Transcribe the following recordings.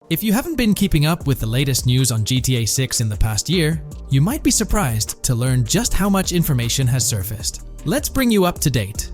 If you haven't been keeping up with the latest news on GTA 6 in the past year, you might be surprised to learn just how much information has surfaced. Let's bring you up to date.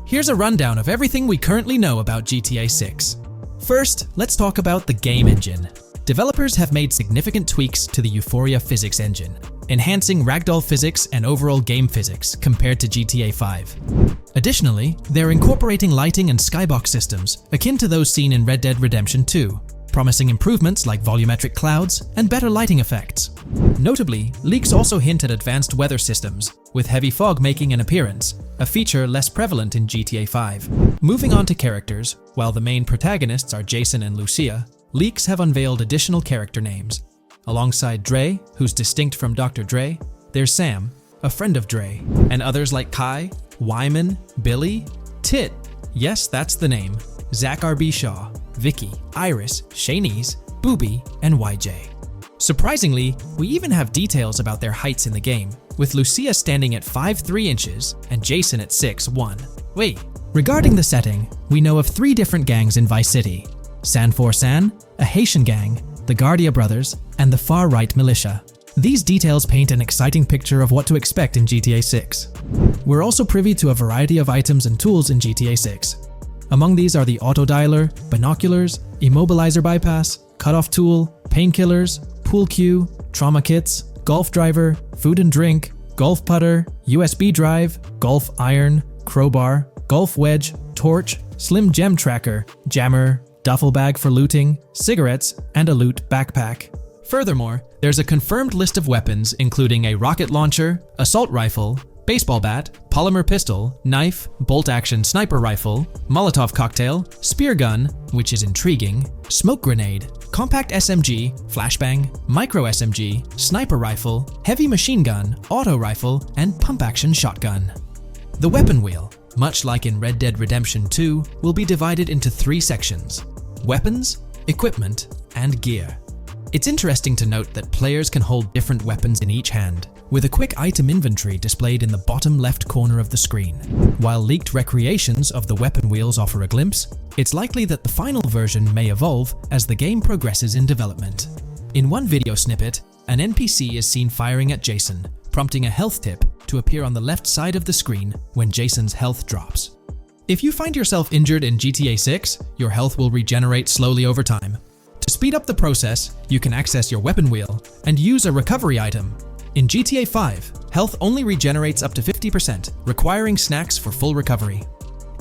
Here's a rundown of everything we currently know about GTA 6. First, let's talk about the game engine. Developers have made significant tweaks to the Euphoria physics engine, enhancing ragdoll physics and overall game physics compared to GTA 5. Additionally, they're incorporating lighting and skybox systems akin to those seen in Red Dead Redemption 2, promising improvements like volumetric clouds and better lighting effects. Notably, leaks also hint at advanced weather systems, with heavy fog making an appearance, a feature less prevalent in GTA 5. Moving on to characters, while the main protagonists are Jason and Lucia, leaks have unveiled additional character names. Alongside Dre, who's distinct from Dr. Dre, there's Sam, a friend of Dre, and others like Kai, Wyman, Billy, Tit, yes, that's the name, Zach R.B. Shaw, Vicky, Iris, Shanice, Booby, and YJ. Surprisingly, we even have details about their heights in the game, with Lucia standing at 5'3" inches and Jason at 6'1". Wait, regarding the setting, we know of 3 different gangs in Vice City: San For San, a Haitian gang, the Guardia Brothers, and the Far-Right Militia. These details paint an exciting picture of what to expect in GTA 6. We're also privy to a variety of items and tools in GTA 6. Among these are the auto dialer, binoculars, immobilizer bypass, cutoff tool, painkillers, pool cue, trauma kits, golf driver, food and drink, golf putter, USB drive, golf iron, crowbar, golf wedge, torch, slim gem tracker, jammer, duffel bag for looting, cigarettes, and a loot backpack. Furthermore, there's a confirmed list of weapons including a rocket launcher, assault rifle, baseball bat, polymer pistol, knife, bolt-action sniper rifle, Molotov cocktail, spear gun, which is intriguing, smoke grenade, compact SMG, flashbang, micro SMG, sniper rifle, heavy machine gun, auto rifle, and pump-action shotgun. The weapon wheel, much like in Red Dead Redemption 2, will be divided into 3 sections: weapons, equipment, and gear. It's interesting to note that players can hold different weapons in each hand, with a quick item inventory displayed in the bottom left corner of the screen. While leaked recreations of the weapon wheels offer a glimpse, it's likely that the final version may evolve as the game progresses in development. In one video snippet, an NPC is seen firing at Jason, prompting a health tip to appear on the left side of the screen when Jason's health drops. If you find yourself injured in GTA 6, your health will regenerate slowly over time. To speed up the process, you can access your weapon wheel and use a recovery item. In GTA 5, health only regenerates up to 50%, requiring snacks for full recovery.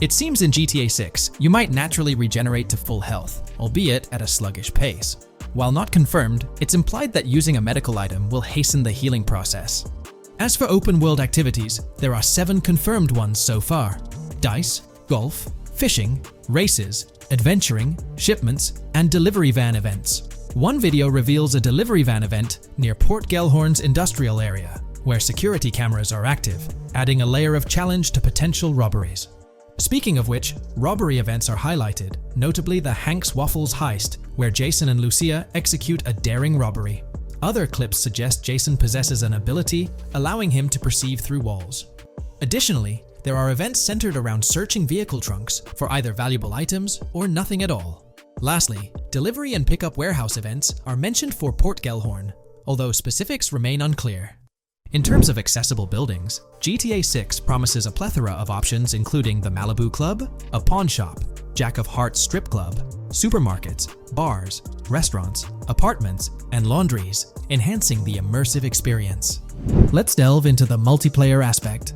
It seems in GTA 6, you might naturally regenerate to full health, albeit at a sluggish pace. While not confirmed, it's implied that using a medical item will hasten the healing process. As for open-world activities, there are 7 confirmed ones so far: dice, golf, fishing, races, adventuring, shipments, and delivery van events. One video reveals a delivery van event near Port Gellhorn's industrial area, where security cameras are active, adding a layer of challenge to potential robberies. Speaking of which, robbery events are highlighted, notably the Hank's Waffles heist, where Jason and Lucia execute a daring robbery. Other clips suggest Jason possesses an ability allowing him to perceive through walls. Additionally, there are events centered around searching vehicle trunks for either valuable items or nothing at all. Lastly, delivery and pickup warehouse events are mentioned for Port Gellhorn, although specifics remain unclear. In terms of accessible buildings, GTA 6 promises a plethora of options including the Malibu Club, a pawn shop, Jack of Hearts strip club, supermarkets, bars, restaurants, apartments, and laundries, enhancing the immersive experience. Let's delve into the multiplayer aspect.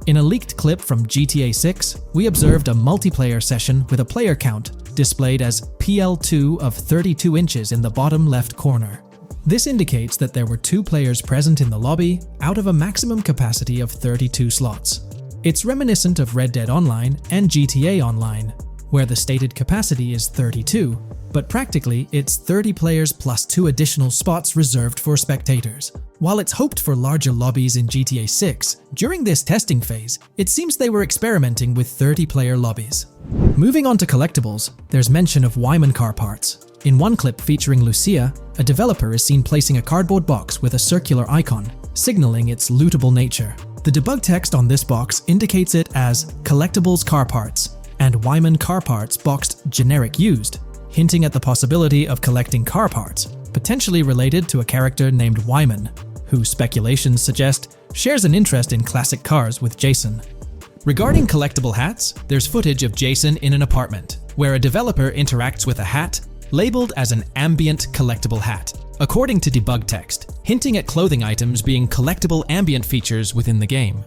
In a leaked clip from GTA 6, we observed a multiplayer session with a player count displayed as PL2 of 32 inches in the bottom left corner. This indicates that there were 2 players present in the lobby out of a maximum capacity of 32 slots. It's reminiscent of Red Dead Online and GTA Online, where the stated capacity is 32, but practically it's 30 players plus 2 additional spots reserved for spectators. While it's hoped for larger lobbies in GTA 6, during this testing phase, it seems they were experimenting with 30-player lobbies. Moving on to collectibles, there's mention of Wyman car parts. In one clip featuring Lucia, a developer is seen placing a cardboard box with a circular icon, signaling its lootable nature. The debug text on this box indicates it as Collectibles Car Parts and Wyman Car Parts boxed Generic Used. hinting at the possibility of collecting car parts, potentially related to a character named Wyman, who speculations suggest shares an interest in classic cars with Jason. Regarding collectible hats, there's footage of Jason in an apartment, where a developer interacts with a hat labeled as an ambient collectible hat, according to debug text, hinting at clothing items being collectible ambient features within the game.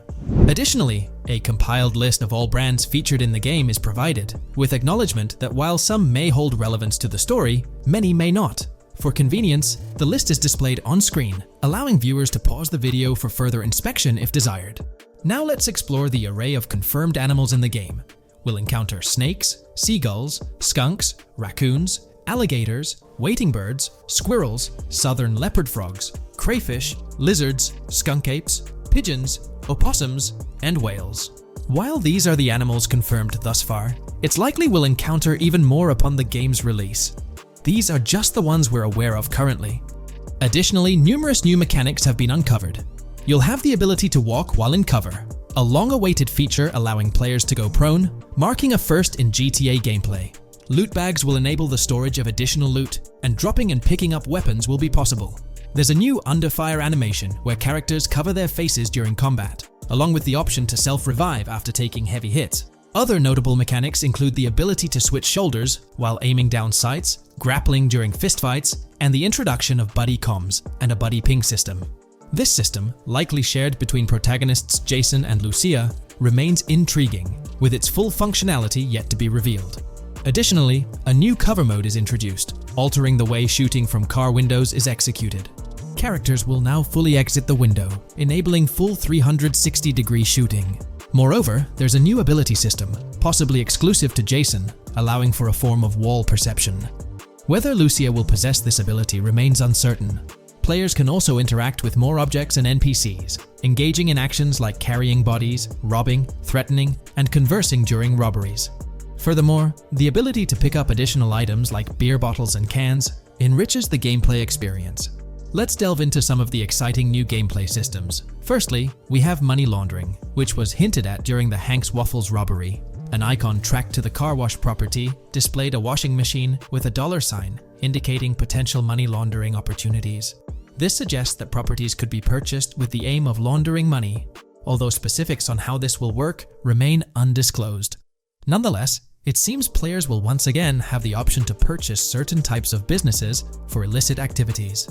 Additionally, a compiled list of all brands featured in the game is provided, with acknowledgement that while some may hold relevance to the story, many may not. For convenience, the list is displayed on screen, allowing viewers to pause the video for further inspection if desired. Now let's explore the array of confirmed animals in the game. We'll encounter snakes, seagulls, skunks, raccoons, alligators, wading birds, squirrels, southern leopard frogs, crayfish, lizards, skunk apes, pigeons, opossums, and whales. While these are the animals confirmed thus far, it's likely we'll encounter even more upon the game's release. These are just the ones we're aware of currently. Additionally, numerous new mechanics have been uncovered. You'll have the ability to walk while in cover, a long-awaited feature allowing players to go prone, marking a first in GTA gameplay. Loot bags will enable the storage of additional loot, and dropping and picking up weapons will be possible. There's a new under fire animation where characters cover their faces during combat, along with the option to self-revive after taking heavy hits. Other notable mechanics include the ability to switch shoulders while aiming down sights, grappling during fistfights, and the introduction of buddy comms and a buddy ping system. This system, likely shared between protagonists Jason and Lucia, remains intriguing, with its full functionality yet to be revealed. Additionally, a new cover mode is introduced, altering the way shooting from car windows is executed. Characters will now fully exit the window, enabling full 360-degree shooting. Moreover, there's a new ability system, possibly exclusive to Jason, allowing for a form of wall perception. Whether Lucia will possess this ability remains uncertain. Players can also interact with more objects and NPCs, engaging in actions like carrying bodies, robbing, threatening, and conversing during robberies. Furthermore, the ability to pick up additional items like beer bottles and cans enriches the gameplay experience. Let's delve into some of the exciting new gameplay systems. Firstly, we have money laundering, which was hinted at during the Hank's Waffles robbery. An icon tracked to the car wash property displayed a washing machine with a $sign, indicating potential money laundering opportunities. This suggests that properties could be purchased with the aim of laundering money, although specifics on how this will work remain undisclosed. Nonetheless, it seems players will once again have the option to purchase certain types of businesses for illicit activities.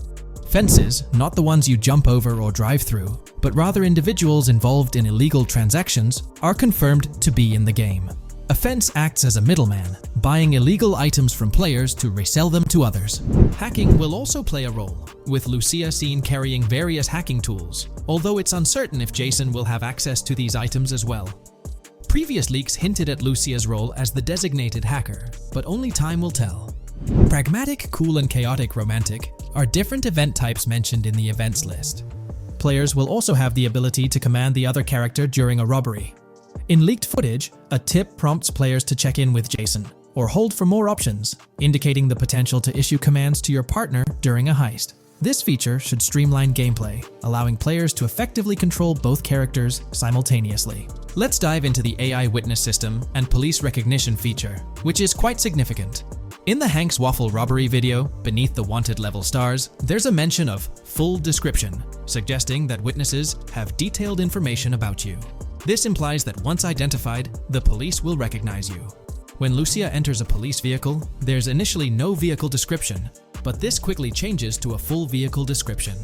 Fences, not the ones you jump over or drive through, but rather individuals involved in illegal transactions, are confirmed to be in the game. A fence acts as a middleman, buying illegal items from players to resell them to others. Hacking will also play a role, with Lucia seen carrying various hacking tools, although it's uncertain if Jason will have access to these items as well. Previous leaks hinted at Lucia's role as the designated hacker, but only time will tell. Pragmatic, cool, and chaotic romantic are different event types mentioned in the events list. Players will also have the ability to command the other character during a robbery. In leaked footage, a tip prompts players to check in with Jason, or hold for more options, indicating the potential to issue commands to your partner during a heist. This feature should streamline gameplay, allowing players to effectively control both characters simultaneously. Let's dive into the AI witness system and police recognition feature, which is quite significant. In the Hank's Waffle robbery video, beneath the wanted level stars, there's a mention of full description, suggesting that witnesses have detailed information about you. This implies that once identified, the police will recognize you. When Lucia enters a police vehicle, there's initially no vehicle description, but this quickly changes to a full vehicle description.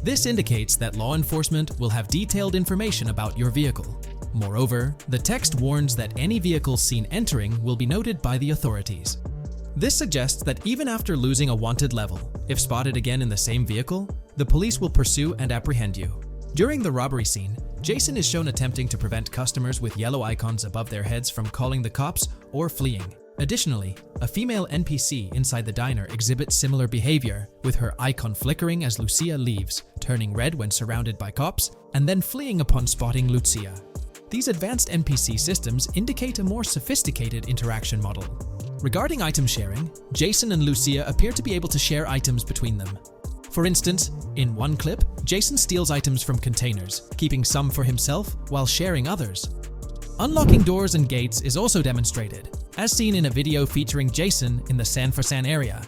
This indicates that law enforcement will have detailed information about your vehicle. Moreover, the text warns that any vehicle seen entering will be noted by the authorities. This suggests that even after losing a wanted level, if spotted again in the same vehicle, the police will pursue and apprehend you. During the robbery scene, Jason is shown attempting to prevent customers with yellow icons above their heads from calling the cops or fleeing. Additionally, a female NPC inside the diner exhibits similar behavior, with her icon flickering as Lucia leaves, turning red when surrounded by cops, and then fleeing upon spotting Lucia. These advanced NPC systems indicate a more sophisticated interaction model. Regarding item sharing, Jason and Lucia appear to be able to share items between them. For instance, in one clip, Jason steals items from containers, keeping some for himself while sharing others. Unlocking doors and gates is also demonstrated, as seen in a video featuring Jason in the San Fran area.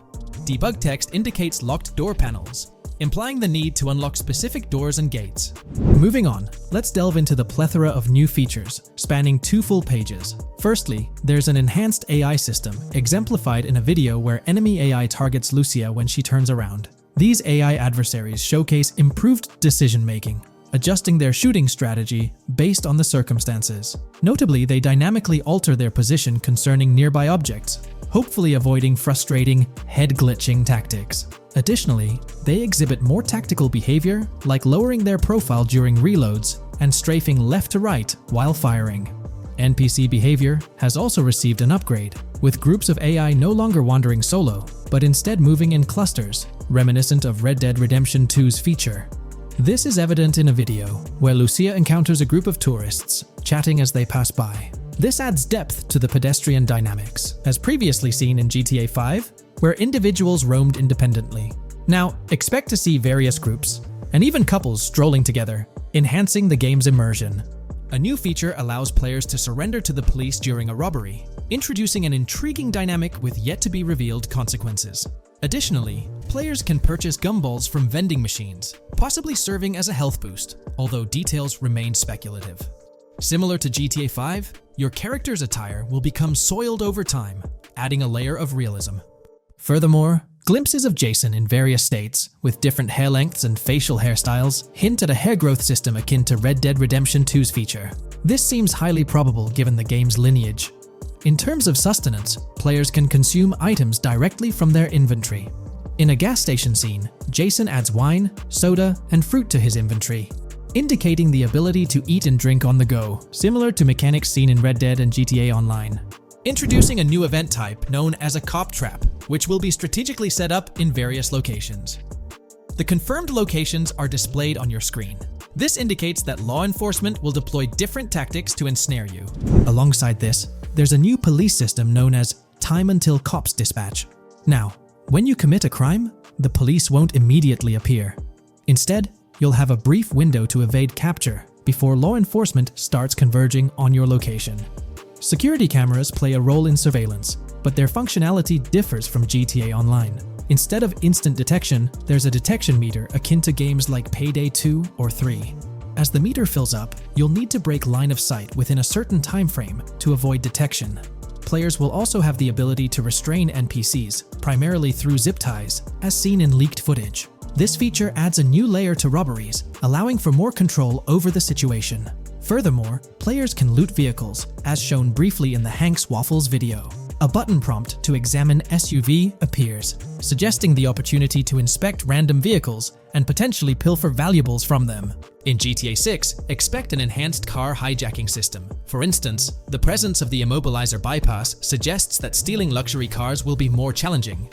Debug text indicates locked door panels, implying the need to unlock specific doors and gates. Moving on, let's delve into the plethora of new features, spanning 2 full pages. Firstly, there's an enhanced AI system, exemplified in a video where enemy AI targets Lucia when she turns around. These AI adversaries showcase improved decision-making, adjusting their shooting strategy based on the circumstances. Notably, they dynamically alter their position concerning nearby objects, hopefully avoiding frustrating, head-glitching tactics. Additionally, they exhibit more tactical behavior, like lowering their profile during reloads and strafing left to right while firing. NPC behavior has also received an upgrade, with groups of AI no longer wandering solo, but instead moving in clusters, reminiscent of Red Dead Redemption 2's feature. This is evident in a video where Lucia encounters a group of tourists, chatting as they pass by. This adds depth to the pedestrian dynamics, as previously seen in GTA 5, where individuals roamed independently. Now, expect to see various groups, and even couples strolling together, enhancing the game's immersion. A new feature allows players to surrender to the police during a robbery, introducing an intriguing dynamic with yet-to-be-revealed consequences. Additionally, players can purchase gumballs from vending machines, possibly serving as a health boost, although details remain speculative. Similar to GTA 5, your character's attire will become soiled over time, adding a layer of realism. Furthermore, glimpses of Jason in various states, with different hair lengths and facial hairstyles, hint at a hair growth system akin to Red Dead Redemption 2's feature. This seems highly probable given the game's lineage. In terms of sustenance, players can consume items directly from their inventory. In a gas station scene, Jason adds wine, soda, and fruit to his inventory, indicating the ability to eat and drink on the go, similar to mechanics seen in Red Dead and GTA Online. Introducing a new event type known as a cop trap, which will be strategically set up in various locations. The confirmed locations are displayed on your screen. This indicates that law enforcement will deploy different tactics to ensnare you. Alongside this, there's a new police system known as Time Until Cops Dispatch. Now, when you commit a crime, the police won't immediately appear. Instead, you'll have a brief window to evade capture before law enforcement starts converging on your location. Security cameras play a role in surveillance, but their functionality differs from GTA Online. Instead of instant detection, there's a detection meter akin to games like Payday 2 or 3. As the meter fills up, you'll need to break line of sight within a certain time frame to avoid detection. Players will also have the ability to restrain NPCs, primarily through zip ties, as seen in leaked footage. This feature adds a new layer to robberies, allowing for more control over the situation. Furthermore, players can loot vehicles, as shown briefly in the Hank's Waffles video. A button prompt to examine SUV appears, suggesting the opportunity to inspect random vehicles and potentially pilfer valuables from them. In GTA 6, expect an enhanced car hijacking system. For instance, the presence of the immobilizer bypass suggests that stealing luxury cars will be more challenging.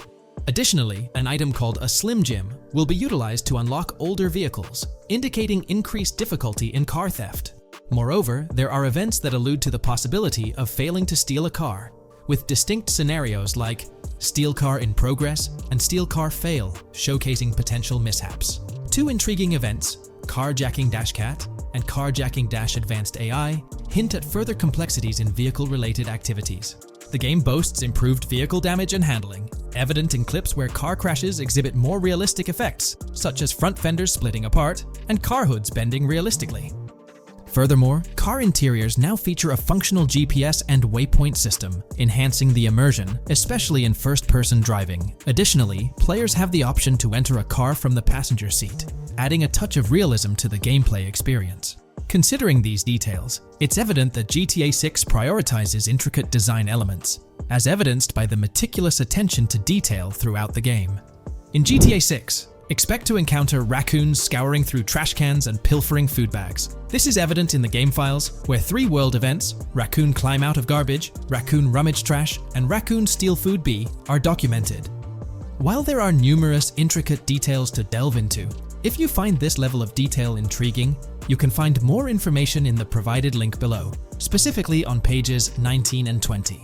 Additionally, an item called a Slim Jim will be utilized to unlock older vehicles, indicating increased difficulty in car theft. Moreover, there are events that allude to the possibility of failing to steal a car, with distinct scenarios like Steal Car in Progress and Steal Car Fail, showcasing potential mishaps. Two intriguing events, Carjacking-Cat and Carjacking-Advanced AI, hint at further complexities in vehicle-related activities. The game boasts improved vehicle damage and handling, evident in clips where car crashes exhibit more realistic effects, such as front fenders splitting apart and car hoods bending realistically. Furthermore, car interiors now feature a functional GPS and waypoint system, enhancing the immersion, especially in first-person driving. Additionally, players have the option to enter a car from the passenger seat, adding a touch of realism to the gameplay experience. Considering these details, it's evident that GTA 6 prioritizes intricate design elements, as evidenced by the meticulous attention to detail throughout the game. In GTA 6, expect to encounter raccoons scouring through trash cans and pilfering food bags. This is evident in the game files, where 3 world events, Raccoon Climb Out of Garbage, Raccoon Rummage Trash, and Raccoon Steal Food B, are documented. While there are numerous intricate details to delve into, if you find this level of detail intriguing, you can find more information in the provided link below, specifically on pages 19 and 20.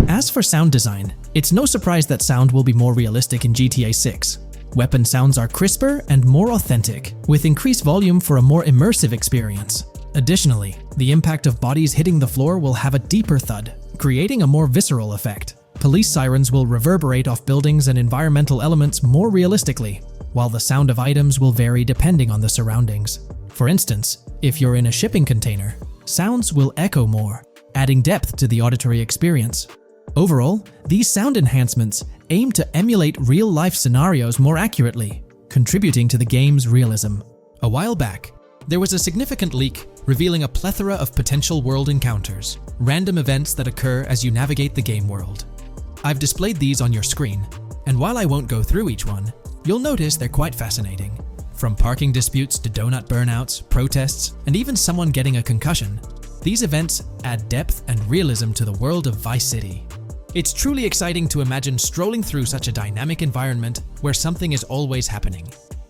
As for sound design, it's no surprise that sound will be more realistic in GTA 6. Weapon sounds are crisper and more authentic, with increased volume for a more immersive experience. Additionally, the impact of bodies hitting the floor will have a deeper thud, creating a more visceral effect. Police sirens will reverberate off buildings and environmental elements more realistically, while the sound of items will vary depending on the surroundings. For instance, if you're in a shipping container, sounds will echo more, adding depth to the auditory experience. Overall, these sound enhancements aim to emulate real-life scenarios more accurately, contributing to the game's realism. A while back, there was a significant leak revealing a plethora of potential world encounters, random events that occur as you navigate the game world. I've displayed these on your screen, and while I won't go through each one, you'll notice they're quite fascinating. From parking disputes to donut burnouts, protests, and even someone getting a concussion, these events add depth and realism to the world of Vice City. It's truly exciting to imagine strolling through such a dynamic environment where something is always happening.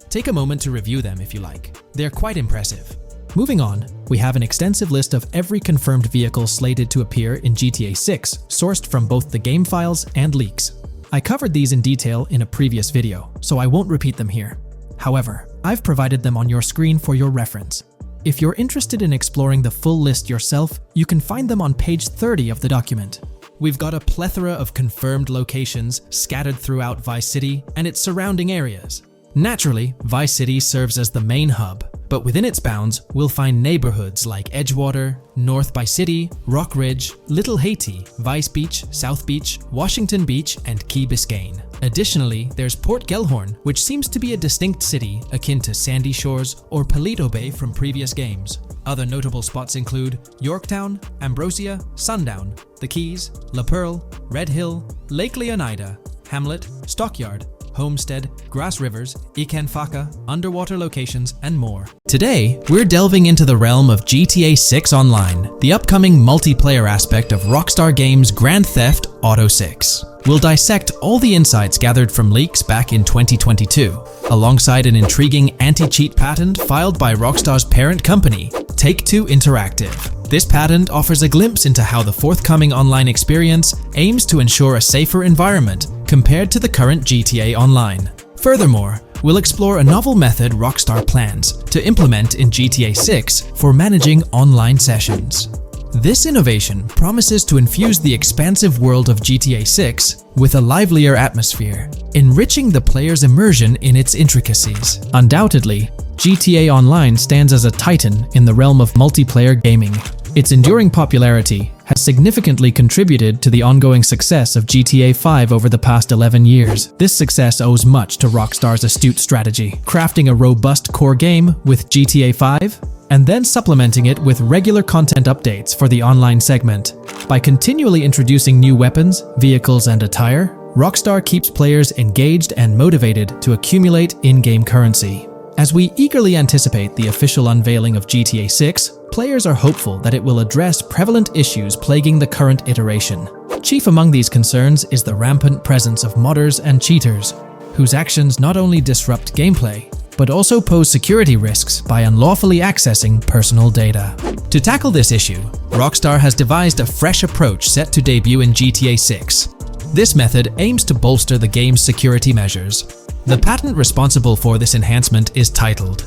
Take a moment to review them if you like. They're quite impressive. Moving on, we have an extensive list of every confirmed vehicle slated to appear in GTA 6, sourced from both the game files and leaks. I covered these in detail in a previous video, so I won't repeat them here. However, I've provided them on your screen for your reference. If you're interested in exploring the full list yourself, you can find them on page 30 of the document. We've got a plethora of confirmed locations scattered throughout Vice City and its surrounding areas. Naturally, Vice City serves as the main hub, but within its bounds, we'll find neighborhoods like Edgewater, North Vice City, Rock Ridge, Little Haiti, Vice Beach, South Beach, Washington Beach, and Key Biscayne. Additionally, there's Port Gellhorn, which seems to be a distinct city akin to Sandy Shores or Paleto Bay from previous games. Other notable spots include Yorktown, Ambrosia, Sundown, The Keys, La Pearl, Red Hill, Lake Leonida, Hamlet, Stockyard, Homestead, Grass Rivers, Ikanfaka, underwater locations, and more. Today, we're delving into the realm of GTA 6 Online, the upcoming multiplayer aspect of Rockstar Games' Grand Theft Auto 6. We'll dissect all the insights gathered from leaks back in 2022, alongside an intriguing anti-cheat patent filed by Rockstar's parent company, Take-Two Interactive. This patent offers a glimpse into how the forthcoming online experience aims to ensure a safer environment compared to the current GTA Online. Furthermore, we'll explore a novel method Rockstar plans to implement in GTA 6 for managing online sessions. This innovation promises to infuse the expansive world of GTA 6 with a livelier atmosphere, enriching the player's immersion in its intricacies. Undoubtedly, GTA Online stands as a titan in the realm of multiplayer gaming. Its enduring popularity has significantly contributed to the ongoing success of GTA 5 over the past 11 years. This success owes much to Rockstar's astute strategy, crafting a robust core game with GTA 5 and then supplementing it with regular content updates for the online segment. By continually introducing new weapons, vehicles, and attire, Rockstar keeps players engaged and motivated to accumulate in-game currency. As we eagerly anticipate the official unveiling of GTA 6, players are hopeful that it will address prevalent issues plaguing the current iteration. Chief among these concerns is the rampant presence of modders and cheaters, whose actions not only disrupt gameplay, but also pose security risks by unlawfully accessing personal data. To tackle this issue, Rockstar has devised a fresh approach set to debut in GTA 6. This method aims to bolster the game's security measures. The patent responsible for this enhancement is titled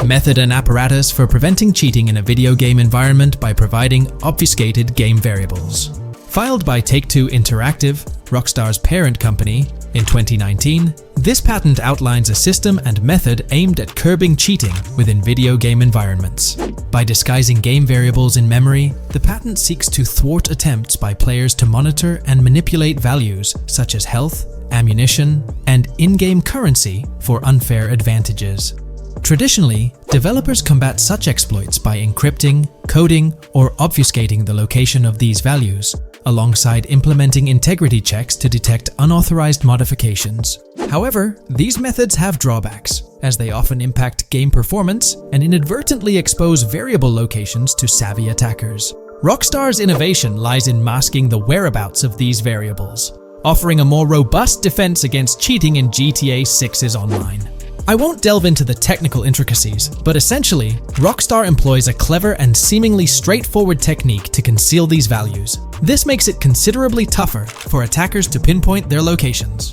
Method and Apparatus for Preventing Cheating in a Video Game Environment by Providing Obfuscated Game Variables. Filed by Take-Two Interactive, Rockstar's parent company, in 2019, this patent outlines a system and method aimed at curbing cheating within video game environments. By disguising game variables in memory, the patent seeks to thwart attempts by players to monitor and manipulate values such as health, ammunition, and in-game currency for unfair advantages. Traditionally, developers combat such exploits by encrypting, coding, or obfuscating the location of these values, alongside implementing integrity checks to detect unauthorized modifications. However, these methods have drawbacks, as they often impact game performance and inadvertently expose variable locations to savvy attackers. Rockstar's innovation lies in masking the whereabouts of these variables, offering a more robust defense against cheating in GTA 6's online. I won't delve into the technical intricacies, but essentially, Rockstar employs a clever and seemingly straightforward technique to conceal these values. This makes it considerably tougher for attackers to pinpoint their locations.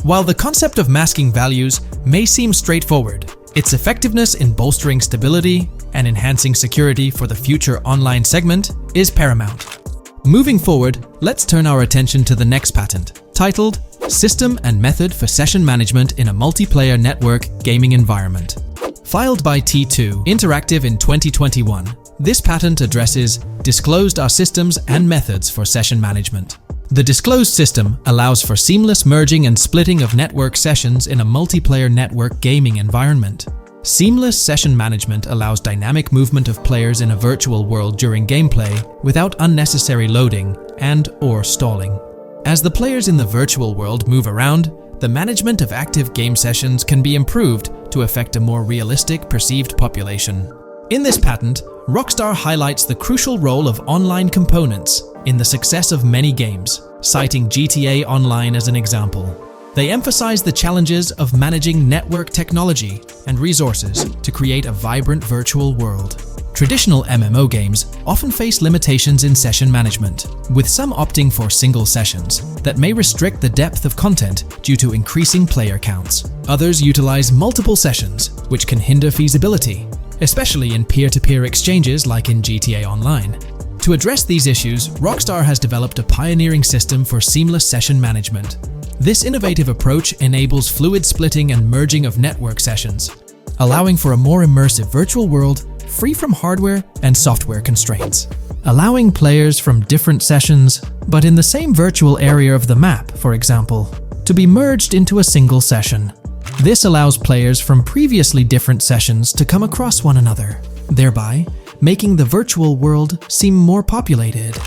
While the concept of masking values may seem straightforward, its effectiveness in bolstering stability and enhancing security for the future online segment is paramount. Moving forward, let's turn our attention to the next patent, titled System and Method for Session Management in a Multiplayer Network Gaming Environment. Filed by T2 Interactive in 2021, this patent addresses disclosed are systems and methods for session management. The disclosed system allows for seamless merging and splitting of network sessions in a multiplayer network gaming environment. Seamless session management allows dynamic movement of players in a virtual world during gameplay without unnecessary loading and/or stalling. As the players in the virtual world move around, the management of active game sessions can be improved to affect a more realistic perceived population. In this patent, Rockstar highlights the crucial role of online components in the success of many games, citing GTA Online as an example. They emphasize the challenges of managing network technology and resources to create a vibrant virtual world. Traditional MMO games often face limitations in session management, with some opting for single sessions that may restrict the depth of content due to increasing player counts. Others utilize multiple sessions, which can hinder feasibility, especially in peer-to-peer exchanges like in GTA Online. To address these issues, Rockstar has developed a pioneering system for seamless session management. This innovative approach enables fluid splitting and merging of network sessions, allowing for a more immersive virtual world free from hardware and software constraints. Allowing players from different sessions, but in the same virtual area of the map, for example, to be merged into a single session. This allows players from previously different sessions to come across one another, thereby making the virtual world seem more populated.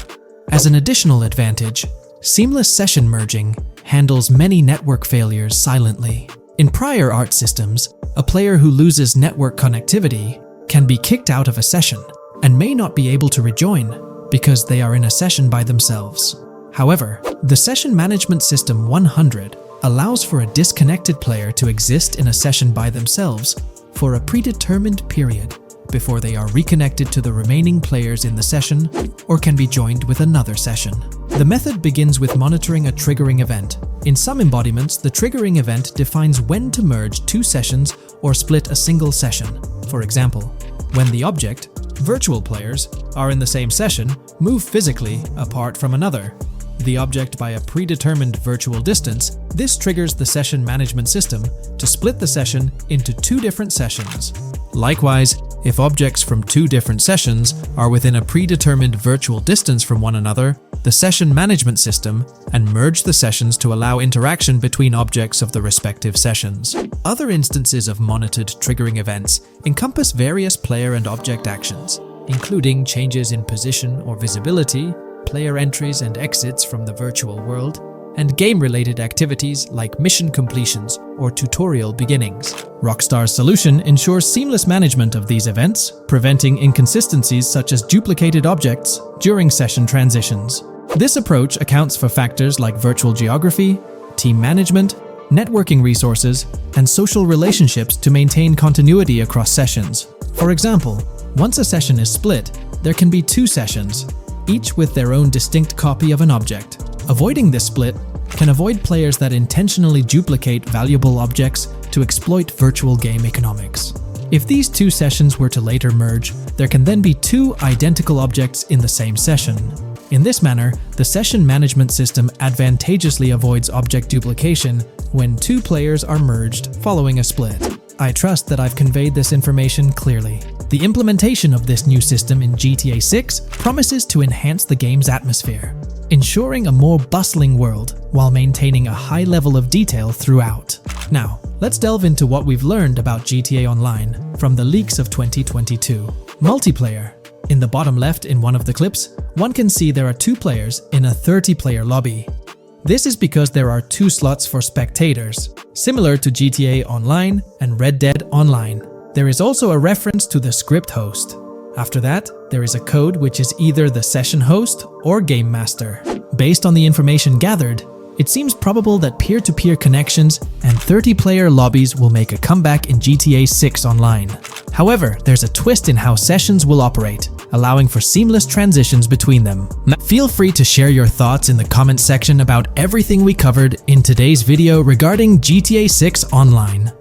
As an additional advantage, seamless session merging handles many network failures silently. In prior art systems, a player who loses network connectivity can be kicked out of a session and may not be able to rejoin because they are in a session by themselves. However, the Session Management System 100 allows for a disconnected player to exist in a session by themselves for a predetermined period before they are reconnected to the remaining players in the session or can be joined with another session. The method begins with monitoring a triggering event. In some embodiments, the triggering event defines when to merge two sessions or split a single session. For example, when the object, virtual players, are in the same session, move physically apart from another, the object by a predetermined virtual distance, this triggers the session management system to split the session into two different sessions. Likewise, if objects from two different sessions are within a predetermined virtual distance from one another, the session management system and merge the sessions to allow interaction between objects of the respective sessions. Other instances of monitored triggering events encompass various player and object actions, including changes in position or visibility, player entries and exits from the virtual world, and game-related activities like mission completions or tutorial beginnings. Rockstar's solution ensures seamless management of these events, preventing inconsistencies such as duplicated objects during session transitions. This approach accounts for factors like virtual geography, team management, networking resources, and social relationships to maintain continuity across sessions. For example, once a session is split, there can be two sessions, each with their own distinct copy of an object. Avoiding this split can avoid players that intentionally duplicate valuable objects to exploit virtual game economics. If these two sessions were to later merge, there can then be two identical objects in the same session. In this manner, the session management system advantageously avoids object duplication when two players are merged following a split. I trust that I've conveyed this information clearly. The implementation of this new system in GTA 6 promises to enhance the game's atmosphere, ensuring a more bustling world while maintaining a high level of detail throughout. Now, let's delve into what we've learned about GTA Online from the leaks of 2022. Multiplayer. In the bottom left in one of the clips, one can see there are two players in a 30-player lobby. This is because there are two slots for spectators, similar to GTA Online and Red Dead Online. There is also a reference to the script host. After that, there is a code which is either the session host or game master. Based on the information gathered, it seems probable that peer-to-peer connections and 30-player lobbies will make a comeback in GTA 6 Online. However, there's a twist in how sessions will operate, allowing for seamless transitions between them. Feel free to share your thoughts in the comments section about everything we covered in today's video regarding GTA 6 Online.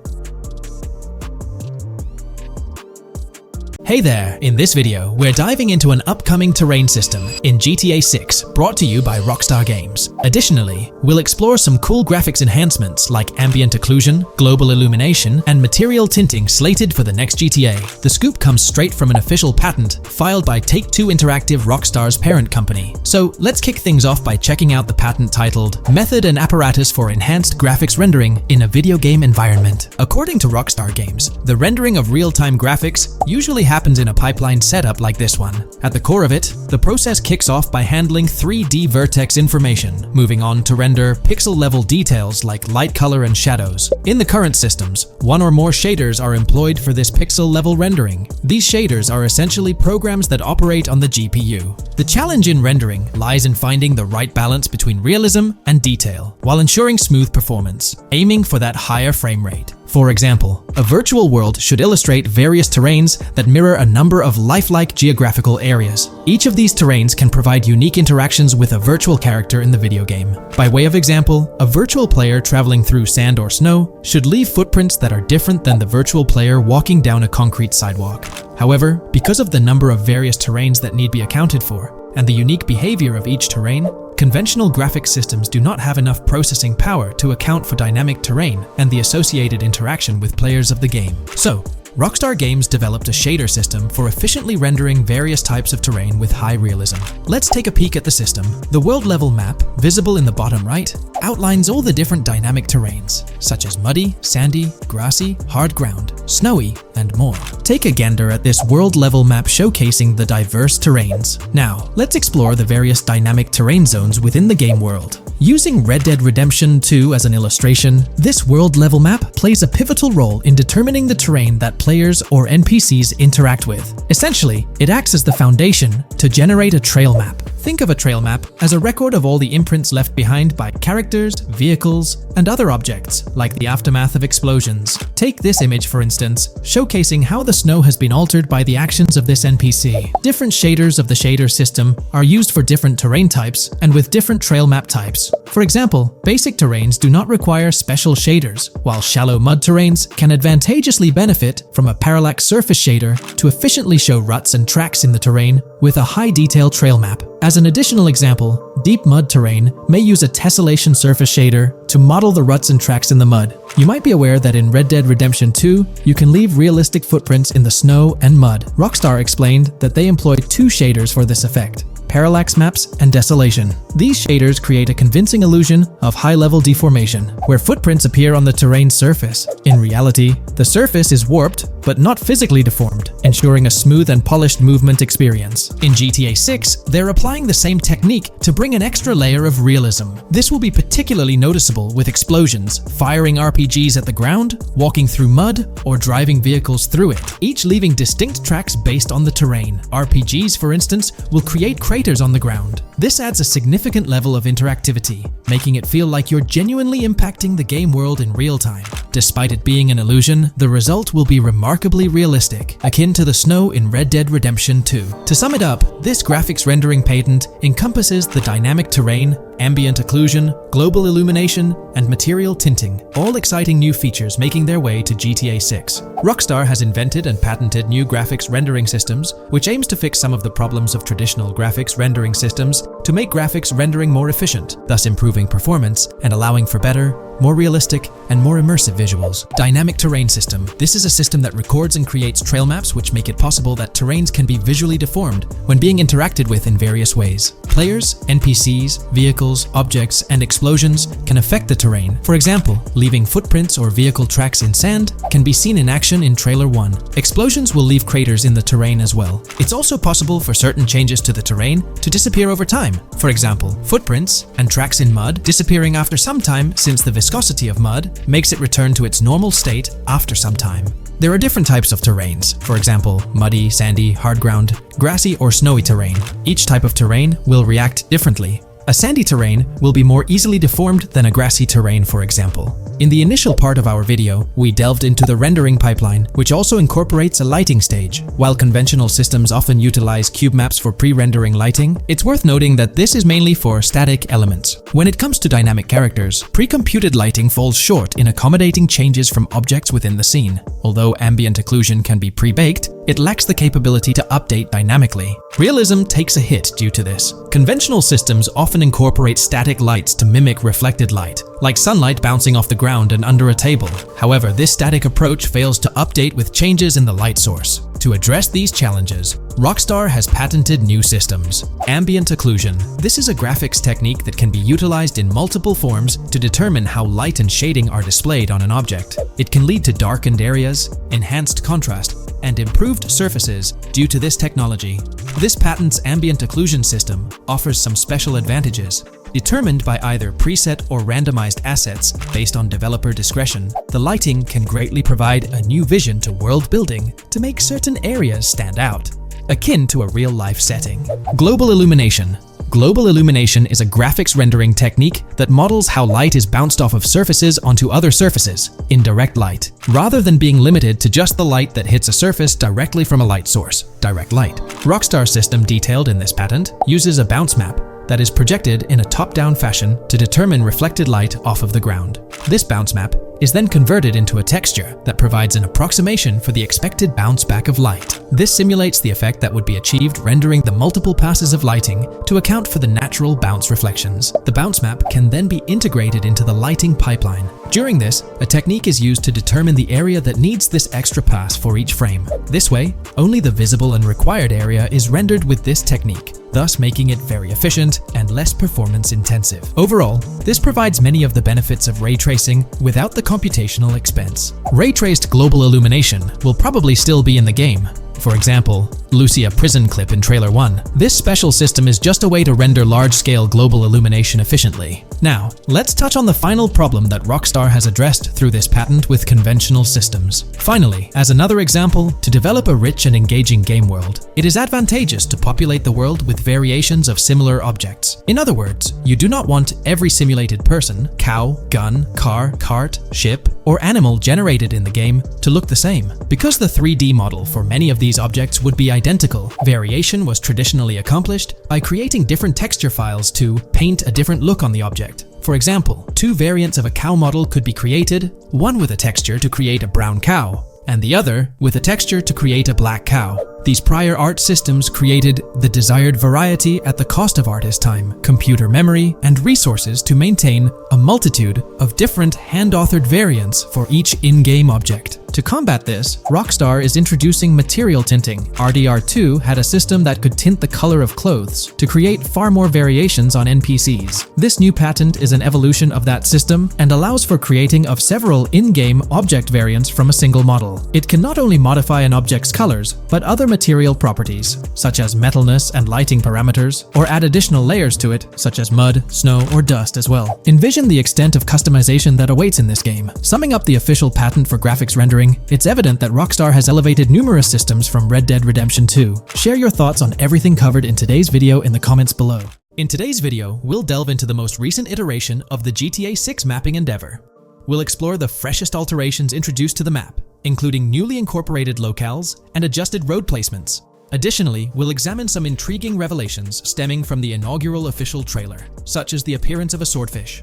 Hey there! In this video, we're diving into an upcoming terrain system in GTA 6, brought to you by Rockstar Games. Additionally, we'll explore some cool graphics enhancements like ambient occlusion, global illumination, and material tinting slated for the next GTA. The scoop comes straight from an official patent filed by Take-Two Interactive, Rockstar's parent company. So let's kick things off by checking out the patent titled Method and Apparatus for Enhanced Graphics Rendering in a Video Game Environment. According to Rockstar Games, the rendering of real-time graphics usually happens in a pipeline setup like this one. At the core of it, the process kicks off by handling 3D vertex information, moving on to render pixel-level details like light, color, and shadows. In the current systems, one or more shaders are employed for this pixel-level rendering. These shaders are essentially programs that operate on the GPU. The challenge in rendering lies in finding the right balance between realism and detail, while ensuring smooth performance, aiming for that higher frame rate. For example, a virtual world should illustrate various terrains that mirror a number of lifelike geographical areas. Each of these terrains can provide unique interactions with a virtual character in the video game. By way of example, a virtual player traveling through sand or snow should leave footprints that are different than the virtual player walking down a concrete sidewalk. However, because of the number of various terrains that need be accounted for, and the unique behavior of each terrain, conventional graphics systems do not have enough processing power to account for dynamic terrain and the associated interaction with players of the game. So, Rockstar Games developed a shader system for efficiently rendering various types of terrain with high realism. Let's take a peek at the system. The world level map, visible in the bottom right, outlines all the different dynamic terrains, such as muddy, sandy, grassy, hard ground, snowy, and more. Take a gander at this world level map showcasing the diverse terrains. Now, let's explore the various dynamic terrain zones within the game world. Using Red Dead Redemption 2 as an illustration, this world level map plays a pivotal role in determining the terrain that players or NPCs interact with. Essentially, it acts as the foundation to generate a trail map. Think of a trail map as a record of all the imprints left behind by characters, vehicles, and other objects, like the aftermath of explosions. Take this image for instance, showcasing how the snow has been altered by the actions of this NPC. Different shaders of the shader system are used for different terrain types and with different trail map types. For example, basic terrains do not require special shaders, while shallow mud terrains can advantageously benefit from a parallax surface shader to efficiently show ruts and tracks in the terrain with a high-detail trail map. As an additional example, deep mud terrain may use a tessellation surface shader to model the ruts and tracks in the mud. You might be aware that in Red Dead Redemption 2, you can leave realistic footprints in the snow and mud. Rockstar explained that they employed two shaders for this effect: parallax maps and desolation. These shaders create a convincing illusion of high-level deformation, where footprints appear on the terrain's surface. In reality, the surface is warped but not physically deformed, ensuring a smooth and polished movement experience. In GTA 6, they're applying the same technique to bring an extra layer of realism. This will be particularly noticeable with explosions, firing RPGs at the ground, walking through mud, or driving vehicles through it, each leaving distinct tracks based on the terrain. RPGs, for instance, will create craters on the ground. This adds a significant level of interactivity, making it feel like you're genuinely impacting the game world in real time. Despite it being an illusion, the result will be remarkably realistic, akin to the snow in Red Dead Redemption 2. To sum it up, this graphics rendering patent encompasses the dynamic terrain, ambient occlusion, global illumination, and material tinting, all exciting new features making their way to GTA 6. Rockstar has invented and patented new graphics rendering systems, which aims to fix some of the problems of traditional graphics rendering systems to make graphics rendering more efficient, thus improving performance and allowing for better, more realistic, and more immersive visuals. Dynamic Terrain System. This is a system that records and creates trail maps which make it possible that terrains can be visually deformed when being interacted with in various ways. Players, NPCs, vehicles, objects, and explosions can affect the terrain. For example, leaving footprints or vehicle tracks in sand can be seen in action in Trailer 1. Explosions will leave craters in the terrain as well. It's also possible for certain changes to the terrain to disappear over time. For example, footprints and tracks in mud disappearing after some time, since the viscosity of mud makes it return to its normal state after some time. There are different types of terrains, for example, muddy, sandy, hard ground, grassy, or snowy terrain. Each type of terrain will react differently. A sandy terrain will be more easily deformed than a grassy terrain, for example. In the initial part of our video, we delved into the rendering pipeline, which also incorporates a lighting stage. While conventional systems often utilize cube maps for pre-rendering lighting, it's worth noting that this is mainly for static elements. When it comes to dynamic characters, pre-computed lighting falls short in accommodating changes from objects within the scene. Although ambient occlusion can be pre-baked, it lacks the capability to update dynamically. Realism takes a hit due to this. Conventional systems often incorporate static lights to mimic reflected light, like sunlight bouncing off the ground and under a table. However, this static approach fails to update with changes in the light source. To address these challenges, Rockstar has patented new systems. Ambient occlusion. This is a graphics technique that can be utilized in multiple forms to determine how light and shading are displayed on an object. It can lead to darkened areas, enhanced contrast, and improved surfaces due to this technology. This patent's ambient occlusion system offers some special advantages. Determined by either preset or randomized assets based on developer discretion, the lighting can greatly provide a new vision to world building to make certain areas stand out, akin to a real-life setting. Global illumination. Global illumination is a graphics rendering technique that models how light is bounced off of surfaces onto other surfaces in direct light, rather than being limited to just the light that hits a surface directly from a light source, direct light. Rockstar's system detailed in this patent uses a bounce map that is projected in a top-down fashion to determine reflected light off of the ground. This bounce map is then converted into a texture that provides an approximation for the expected bounce back of light. This simulates the effect that would be achieved rendering the multiple passes of lighting to account for the natural bounce reflections. The bounce map can then be integrated into the lighting pipeline. During this, a technique is used to determine the area that needs this extra pass for each frame. This way, only the visible and required area is rendered with this technique, thus making it very efficient and less performance intensive. Overall, this provides many of the benefits of ray tracing without the computational expense. Ray-traced global illumination will probably still be in the game. For example, Lucia prison clip in Trailer 1. This special system is just a way to render large-scale global illumination efficiently. Now, let's touch on the final problem that Rockstar has addressed through this patent with conventional systems. Finally, as another example, to develop a rich and engaging game world, it is advantageous to populate the world with variations of similar objects. In other words, you do not want every simulated person, cow, gun, car, cart, ship, or animal generated in the game to look the same. Because the 3D model for many of these objects would be identical, variation was traditionally accomplished by creating different texture files to paint a different look on the object. For example, two variants of a cow model could be created, one with a texture to create a brown cow, and the other with a texture to create a black cow. These prior art systems created the desired variety at the cost of artist time, computer memory, and resources to maintain a multitude of different hand-authored variants for each in-game object. To combat this, Rockstar is introducing material tinting. RDR2 had a system that could tint the color of clothes to create far more variations on NPCs. This new patent is an evolution of that system and allows for creating of several in-game object variants from a single model. It can not only modify an object's colors, but other material properties, such as metalness and lighting parameters, or add additional layers to it, such as mud, snow, or dust as well. Envision the extent of customization that awaits in this game. Summing up the official patent for graphics rendering, it's evident that Rockstar has elevated numerous systems from Red Dead Redemption 2. Share your thoughts on everything covered in today's video in the comments below. In today's video, we'll delve into the most recent iteration of the GTA 6 mapping endeavor. We'll explore the freshest alterations introduced to the map, including newly incorporated locales and adjusted road placements. Additionally, we'll examine some intriguing revelations stemming from the inaugural official trailer, such as the appearance of a swordfish.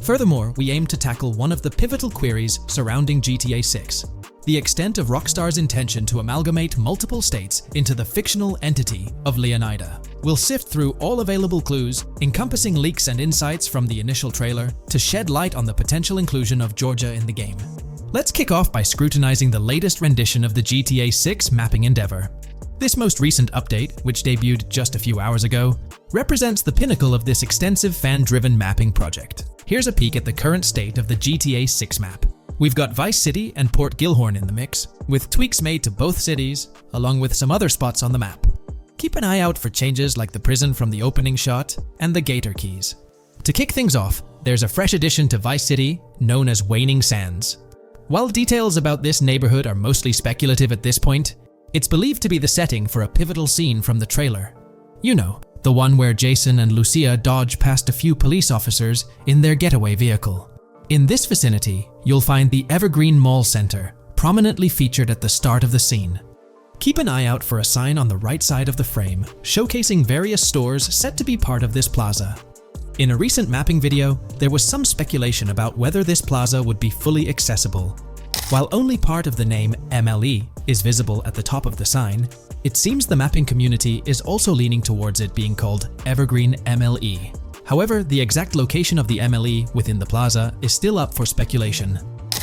Furthermore, we aim to tackle one of the pivotal queries surrounding GTA 6, the extent of Rockstar's intention to amalgamate multiple states into the fictional entity of Leonida. We'll sift through all available clues, encompassing leaks and insights from the initial trailer, to shed light on the potential inclusion of Georgia in the game. Let's kick off by scrutinizing the latest rendition of the GTA 6 mapping endeavor. This most recent update, which debuted just a few hours ago, represents the pinnacle of this extensive fan-driven mapping project. Here's a peek at the current state of the GTA 6 map. We've got Vice City and Port Gilhorn in the mix, with tweaks made to both cities, along with some other spots on the map. Keep an eye out for changes like the prison from the opening shot and the Gator Keys. To kick things off, there's a fresh addition to Vice City known as Waning Sands. While details about this neighborhood are mostly speculative at this point, it's believed to be the setting for a pivotal scene from the trailer. You know, the one where Jason and Lucia dodge past a few police officers in their getaway vehicle. In this vicinity, you'll find the Evergreen Mall Center, prominently featured at the start of the scene. Keep an eye out for a sign on the right side of the frame, showcasing various stores set to be part of this plaza. In a recent mapping video, there was some speculation about whether this plaza would be fully accessible. While only part of the name MLE is visible at the top of the sign, it seems the mapping community is also leaning towards it being called Evergreen MLE. However, the exact location of the MLE within the plaza is still up for speculation.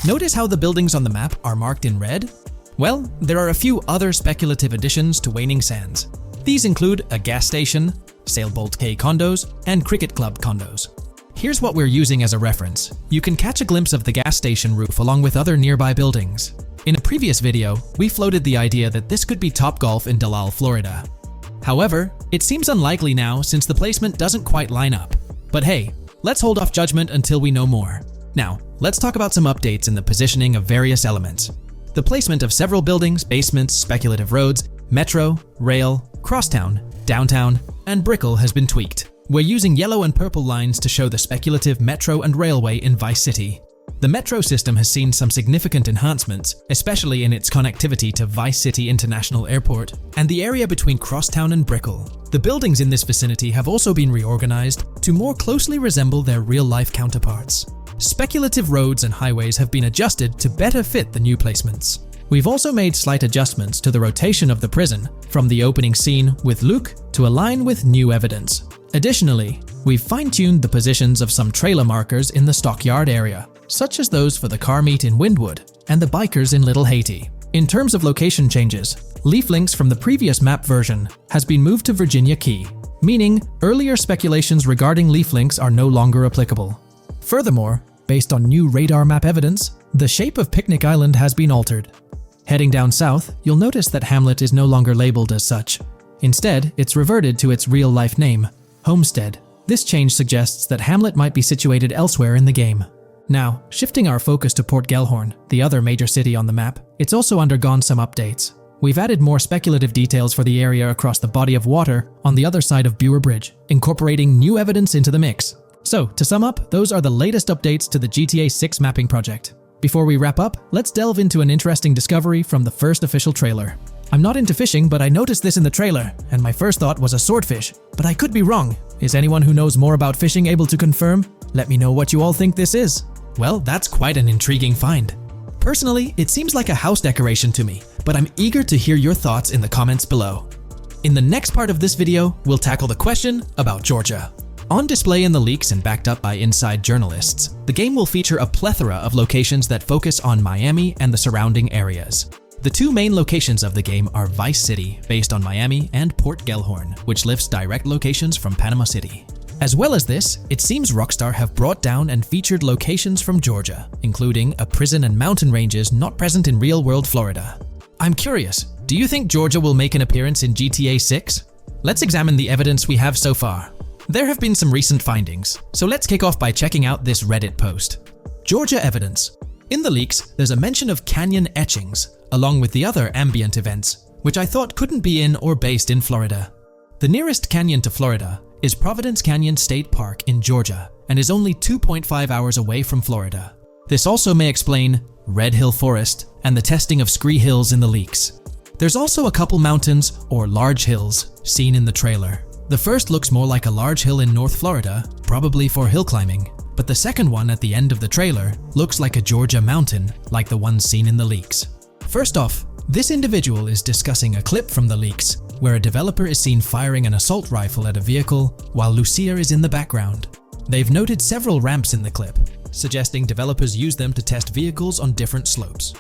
Notice how the buildings on the map are marked in red? Well, there are a few other speculative additions to Waning Sands. These include a gas station, Sailbolt K condos, and Cricket Club condos. Here's what we're using as a reference. You can catch a glimpse of the gas station roof along with other nearby buildings. In a previous video, we floated the idea that this could be Topgolf in Dalal, Florida. However, it seems unlikely now since the placement doesn't quite line up. But hey, let's hold off judgment until we know more. Now, let's talk about some updates in the positioning of various elements. The placement of several buildings, basements, speculative roads, metro, rail, crosstown, downtown, and Brickell has been tweaked. We're using yellow and purple lines to show the speculative metro and railway in Vice City. The metro system has seen some significant enhancements, especially in its connectivity to Vice City International Airport and the area between Crosstown and Brickell. The buildings in this vicinity have also been reorganized to more closely resemble their real-life counterparts. Speculative roads and highways have been adjusted to better fit the new placements. We've also made slight adjustments to the rotation of the prison from the opening scene with Luke to align with new evidence. Additionally, we've fine-tuned the positions of some trailer markers in the stockyard area, such as those for the car meet in Windwood and the bikers in Little Haiti. In terms of location changes, Leaf Links from the previous map version has been moved to Virginia Key, meaning earlier speculations regarding Leaf Links are no longer applicable. Furthermore, based on new radar map evidence, the shape of Picnic Island has been altered. Heading down south, you'll notice that Hamlet is no longer labeled as such. Instead, it's reverted to its real-life name, Homestead. This change suggests that Hamlet might be situated elsewhere in the game. Now, shifting our focus to Port Gellhorn, the other major city on the map, it's also undergone some updates. We've added more speculative details for the area across the body of water on the other side of Bure Bridge, incorporating new evidence into the mix. So, to sum up, those are the latest updates to the GTA 6 mapping project. Before we wrap up, let's delve into an interesting discovery from the first official trailer. I'm not into fishing, but I noticed this in the trailer, and my first thought was a swordfish, but I could be wrong. Is anyone who knows more about fishing able to confirm? Let me know what you all think this is. Well, that's quite an intriguing find. Personally, it seems like a house decoration to me, but I'm eager to hear your thoughts in the comments below. In the next part of this video, we'll tackle the question about Georgia. On display in the leaks and backed up by inside journalists, the game will feature a plethora of locations that focus on Miami and the surrounding areas. The two main locations of the game are Vice City, based on Miami, and Port Gellhorn, which lifts direct locations from Panama City. As well as this, it seems Rockstar have brought down and featured locations from Georgia, including a prison and mountain ranges not present in real-world Florida. I'm curious, do you think Georgia will make an appearance in GTA 6? Let's examine the evidence we have so far. There have been some recent findings, so let's kick off by checking out this Reddit post. Georgia evidence. In the leaks, there's a mention of canyon etchings, along with the other ambient events, which I thought couldn't be in or based in Florida. The nearest canyon to Florida is Providence Canyon State Park in Georgia, and is only 2.5 hours away from Florida. This also may explain Red Hill Forest and the testing of Scree Hills in the leaks. There's also a couple mountains, or large hills, seen in the trailer. The first looks more like a large hill in North Florida, probably for hill climbing, but the second one at the end of the trailer looks like a Georgia mountain, like the ones seen in the leaks. First off, this individual is discussing a clip from the leaks, where a developer is seen firing an assault rifle at a vehicle while Lucia is in the background. They've noted several ramps in the clip, suggesting developers use them to test vehicles on different slopes.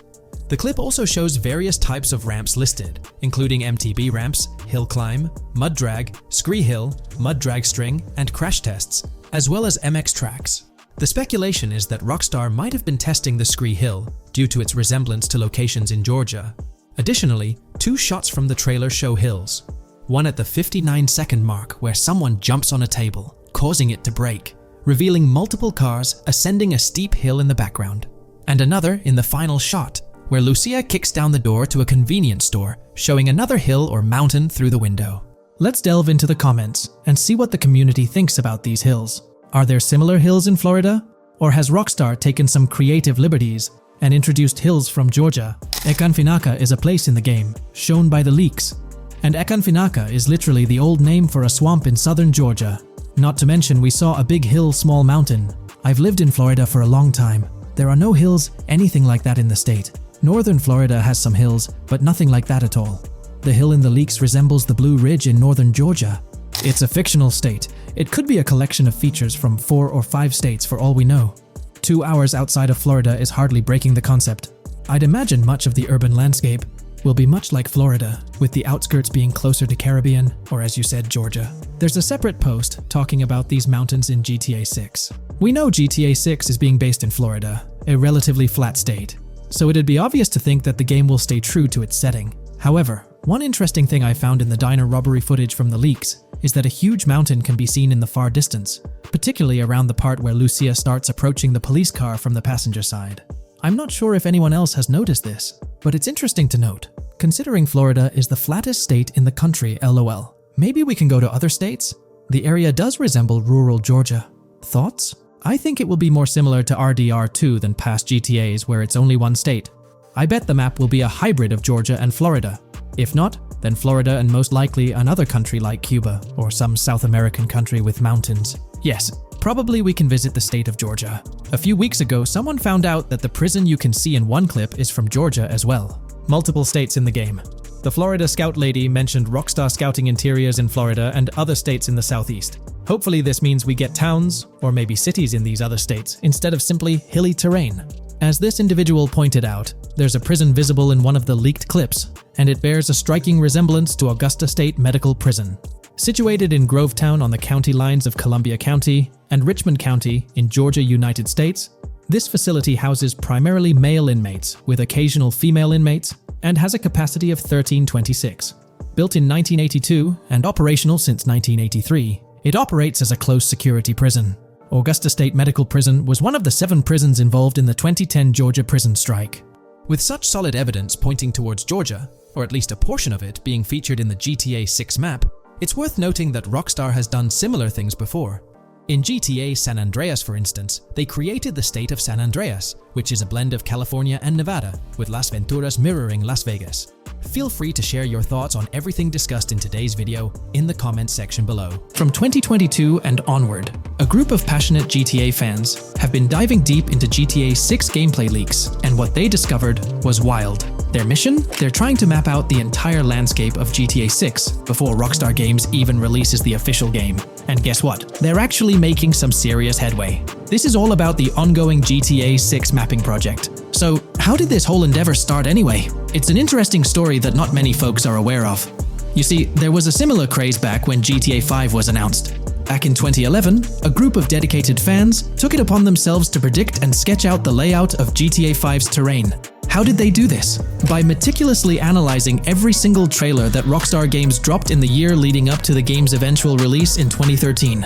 The clip also shows various types of ramps listed, including MTB ramps, hill climb, mud drag, Scree Hill, mud drag string, and crash tests, as well as MX tracks. The speculation is that Rockstar might have been testing the Scree Hill due to its resemblance to locations in Georgia. Additionally, two shots from the trailer show hills, one at the 59-second mark where someone jumps on a table, causing it to break, revealing multiple cars ascending a steep hill in the background, and another in the final shot, where Lucia kicks down the door to a convenience store, showing another hill or mountain through the window. Let's delve into the comments and see what the community thinks about these hills. Are there similar hills in Florida? Or has Rockstar taken some creative liberties and introduced hills from Georgia? Ekanfinaka is a place in the game, shown by the leaks. And Ekanfinaka is literally the old name for a swamp in southern Georgia. Not to mention we saw a big hill, small mountain. I've lived in Florida for a long time. There are no hills, anything like that in the state. Northern Florida has some hills, but nothing like that at all. The hill in the leaks resembles the Blue Ridge in northern Georgia. It's a fictional state. It could be a collection of features from 4 or 5 states for all we know. 2 hours outside of Florida is hardly breaking the concept. I'd imagine much of the urban landscape will be much like Florida, with the outskirts being closer to Caribbean, or as you said, Georgia. There's a separate post talking about these mountains in GTA 6. We know GTA 6 is being based in Florida, a relatively flat state, so it'd be obvious to think that the game will stay true to its setting. However, one interesting thing I found in the diner robbery footage from the leaks is that a huge mountain can be seen in the far distance, particularly around the part where Lucia starts approaching the police car from the passenger side. I'm not sure if anyone else has noticed this, but it's interesting to note, considering Florida is the flattest state in the country, LOL. Maybe we can go to other states? The area does resemble rural Georgia. Thoughts? I think it will be more similar to RDR2 than past GTAs where it's only one state. I bet the map will be a hybrid of Georgia and Florida. If not, then Florida and most likely another country like Cuba or some South American country with mountains. Yes, probably we can visit the state of Georgia. A few weeks ago, someone found out that the prison you can see in one clip is from Georgia as well. Multiple states in the game. The Florida Scout lady mentioned Rockstar Scouting interiors in Florida and other states in the southeast. Hopefully this means we get towns, or maybe cities in these other states, instead of simply hilly terrain. As this individual pointed out, there's a prison visible in one of the leaked clips, and it bears a striking resemblance to Augusta State Medical Prison. Situated in Grovetown on the county lines of Columbia County and Richmond County in Georgia, United States, this facility houses primarily male inmates with occasional female inmates and has a capacity of 1326. Built in 1982 and operational since 1983, it operates as a close security prison. Augusta State Medical Prison was one of the 7 prisons involved in the 2010 Georgia prison strike. With such solid evidence pointing towards Georgia, or at least a portion of it being featured in the GTA 6 map, it's worth noting that Rockstar has done similar things before. In GTA San Andreas, for instance, they created the state of San Andreas, which is a blend of California and Nevada, with Las Venturas mirroring Las Vegas. Feel free to share your thoughts on everything discussed in today's video in the comments section below. From 2022 and onward, a group of passionate GTA fans have been diving deep into GTA 6 gameplay leaks, and what they discovered was wild. Their mission? They're trying to map out the entire landscape of GTA 6 before Rockstar Games even releases the official game. And guess what? They're actually making some serious headway. This is all about the ongoing GTA 6 mapping project. So, how did this whole endeavor start anyway? It's an interesting story that not many folks are aware of. You see, there was a similar craze back when GTA 5 was announced. Back in 2011, a group of dedicated fans took it upon themselves to predict and sketch out the layout of GTA 5's terrain. How did they do this? By meticulously analyzing every single trailer that Rockstar Games dropped in the year leading up to the game's eventual release in 2013.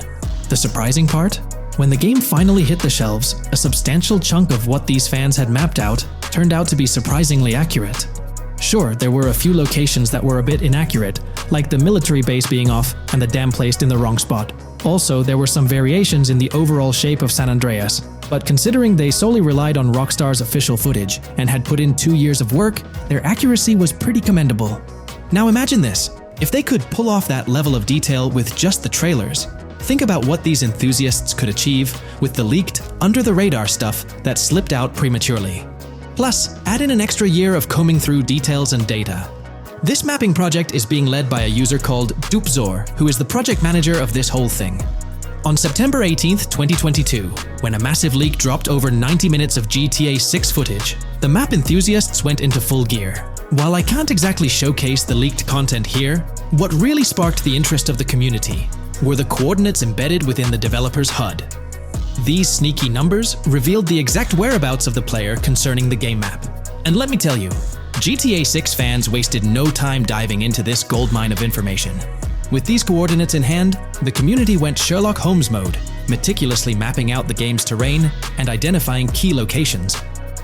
The surprising part? When the game finally hit the shelves, a substantial chunk of what these fans had mapped out turned out to be surprisingly accurate. Sure, there were a few locations that were a bit inaccurate, like the military base being off and the dam placed in the wrong spot. Also, there were some variations in the overall shape of San Andreas, but considering they solely relied on Rockstar's official footage and had put in 2 years of work, their accuracy was pretty commendable. Now imagine this, if they could pull off that level of detail with just the trailers, think about what these enthusiasts could achieve with the leaked, under-the-radar stuff that slipped out prematurely. Plus, add in an extra year of combing through details and data. This mapping project is being led by a user called Dupzor, who is the project manager of this whole thing. On September 18th, 2022, when a massive leak dropped over 90 minutes of GTA 6 footage, the map enthusiasts went into full gear. While I can't exactly showcase the leaked content here, what really sparked the interest of the community were the coordinates embedded within the developer's HUD. These sneaky numbers revealed the exact whereabouts of the player concerning the game map. And let me tell you, GTA 6 fans wasted no time diving into this goldmine of information. With these coordinates in hand, the community went Sherlock Holmes mode, meticulously mapping out the game's terrain and identifying key locations.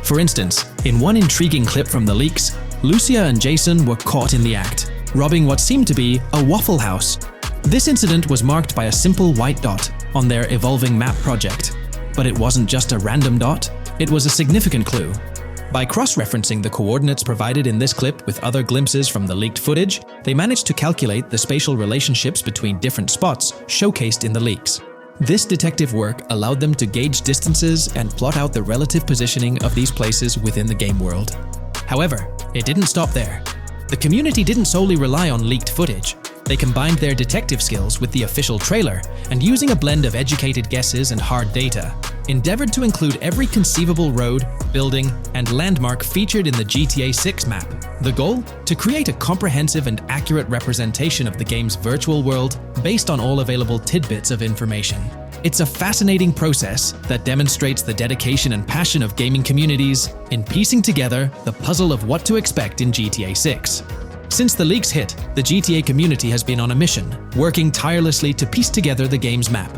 For instance, in one intriguing clip from the leaks, Lucia and Jason were caught in the act, robbing what seemed to be a Waffle House. This incident was marked by a simple white dot on their evolving map project. But it wasn't just a random dot, it was a significant clue. By cross-referencing the coordinates provided in this clip with other glimpses from the leaked footage, they managed to calculate the spatial relationships between different spots showcased in the leaks. This detective work allowed them to gauge distances and plot out the relative positioning of these places within the game world. However, it didn't stop there. The community didn't solely rely on leaked footage. They combined their detective skills with the official trailer and, using a blend of educated guesses and hard data, endeavored to include every conceivable road, building, and landmark featured in the GTA 6 map. The goal? To create a comprehensive and accurate representation of the game's virtual world based on all available tidbits of information. It's a fascinating process that demonstrates the dedication and passion of gaming communities in piecing together the puzzle of what to expect in GTA 6. Since the leaks hit, the GTA community has been on a mission, working tirelessly to piece together the game's map.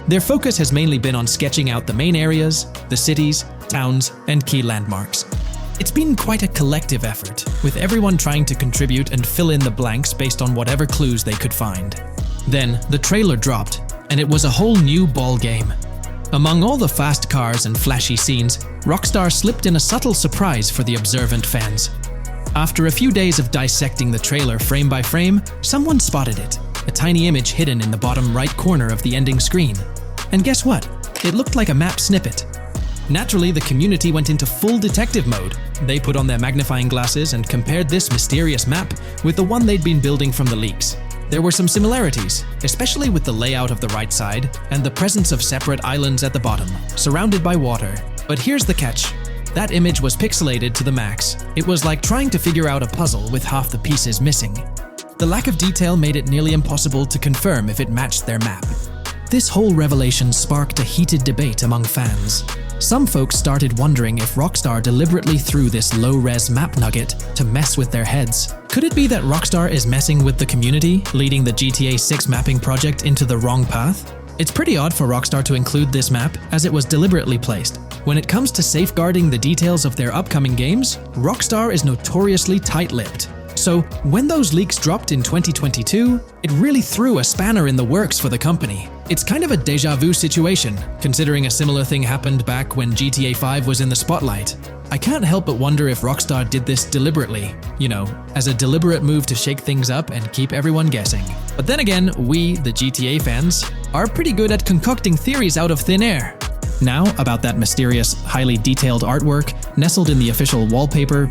Their focus has mainly been on sketching out the main areas, the cities, towns, and key landmarks. It's been quite a collective effort, with everyone trying to contribute and fill in the blanks based on whatever clues they could find. Then, the trailer dropped, and it was a whole new ball game. Among all the fast cars and flashy scenes, Rockstar slipped in a subtle surprise for the observant fans. After a few days of dissecting the trailer frame by frame, someone spotted it, a tiny image hidden in the bottom right corner of the ending screen. And guess what? It looked like a map snippet. Naturally, the community went into full detective mode. They put on their magnifying glasses and compared this mysterious map with the one they'd been building from the leaks. There were some similarities, especially with the layout of the right side and the presence of separate islands at the bottom, surrounded by water. But here's the catch. That image was pixelated to the max. It was like trying to figure out a puzzle with half the pieces missing. The lack of detail made it nearly impossible to confirm if it matched their map. This whole revelation sparked a heated debate among fans. Some folks started wondering if Rockstar deliberately threw this low-res map nugget to mess with their heads. Could it be that Rockstar is messing with the community, leading the GTA 6 mapping project into the wrong path? It's pretty odd for Rockstar to include this map, as it was deliberately placed. When it comes to safeguarding the details of their upcoming games, Rockstar is notoriously tight-lipped. So, when those leaks dropped in 2022, it really threw a spanner in the works for the company. It's kind of a déjà vu situation, considering a similar thing happened back when GTA 5 was in the spotlight. I can't help but wonder if Rockstar did this deliberately, as a deliberate move to shake things up and keep everyone guessing. But then again, we, the GTA fans, are pretty good at concocting theories out of thin air. Now, about that mysterious, highly detailed artwork nestled in the official wallpaper,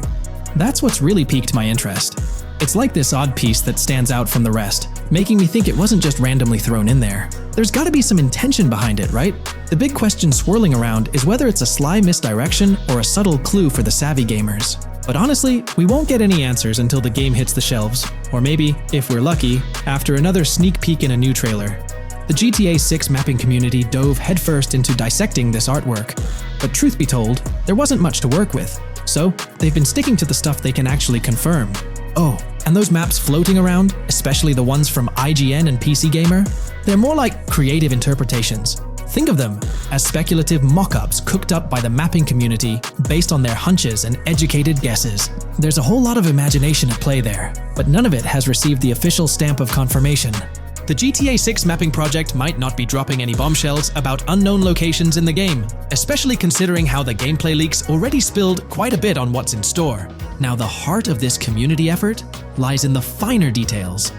that's what's really piqued my interest. It's like this odd piece that stands out from the rest, making me think it wasn't just randomly thrown in there. There's gotta be some intention behind it, right? The big question swirling around is whether it's a sly misdirection or a subtle clue for the savvy gamers. But honestly, we won't get any answers until the game hits the shelves, or maybe, if we're lucky, after another sneak peek in a new trailer. The GTA 6 mapping community dove headfirst into dissecting this artwork, but truth be told, there wasn't much to work with. So, they've been sticking to the stuff they can actually confirm. Oh, and those maps floating around, especially the ones from IGN and PC Gamer, they're more like creative interpretations. Think of them as speculative mock-ups cooked up by the mapping community based on their hunches and educated guesses. There's a whole lot of imagination at play there, but none of it has received the official stamp of confirmation. The GTA 6 mapping project might not be dropping any bombshells about unknown locations in the game, especially considering how the gameplay leaks already spilled quite a bit on what's in store. Now, the heart of this community effort lies in the finer details.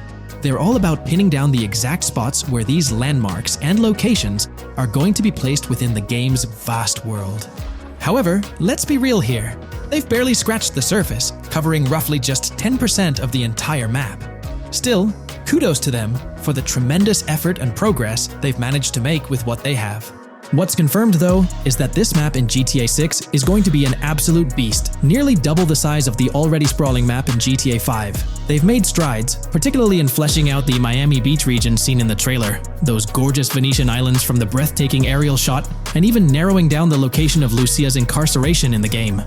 They're all about pinning down the exact spots where these landmarks and locations are going to be placed within the game's vast world. However, let's be real here. They've barely scratched the surface, covering roughly just 10% of the entire map. Still, kudos to them for the tremendous effort and progress they've managed to make with what they have. What's confirmed, though, is that this map in GTA 6 is going to be an absolute beast, nearly double the size of the already sprawling map in GTA 5. They've made strides, particularly in fleshing out the Miami Beach region seen in the trailer, those gorgeous Venetian islands from the breathtaking aerial shot, and even narrowing down the location of Lucia's incarceration in the game.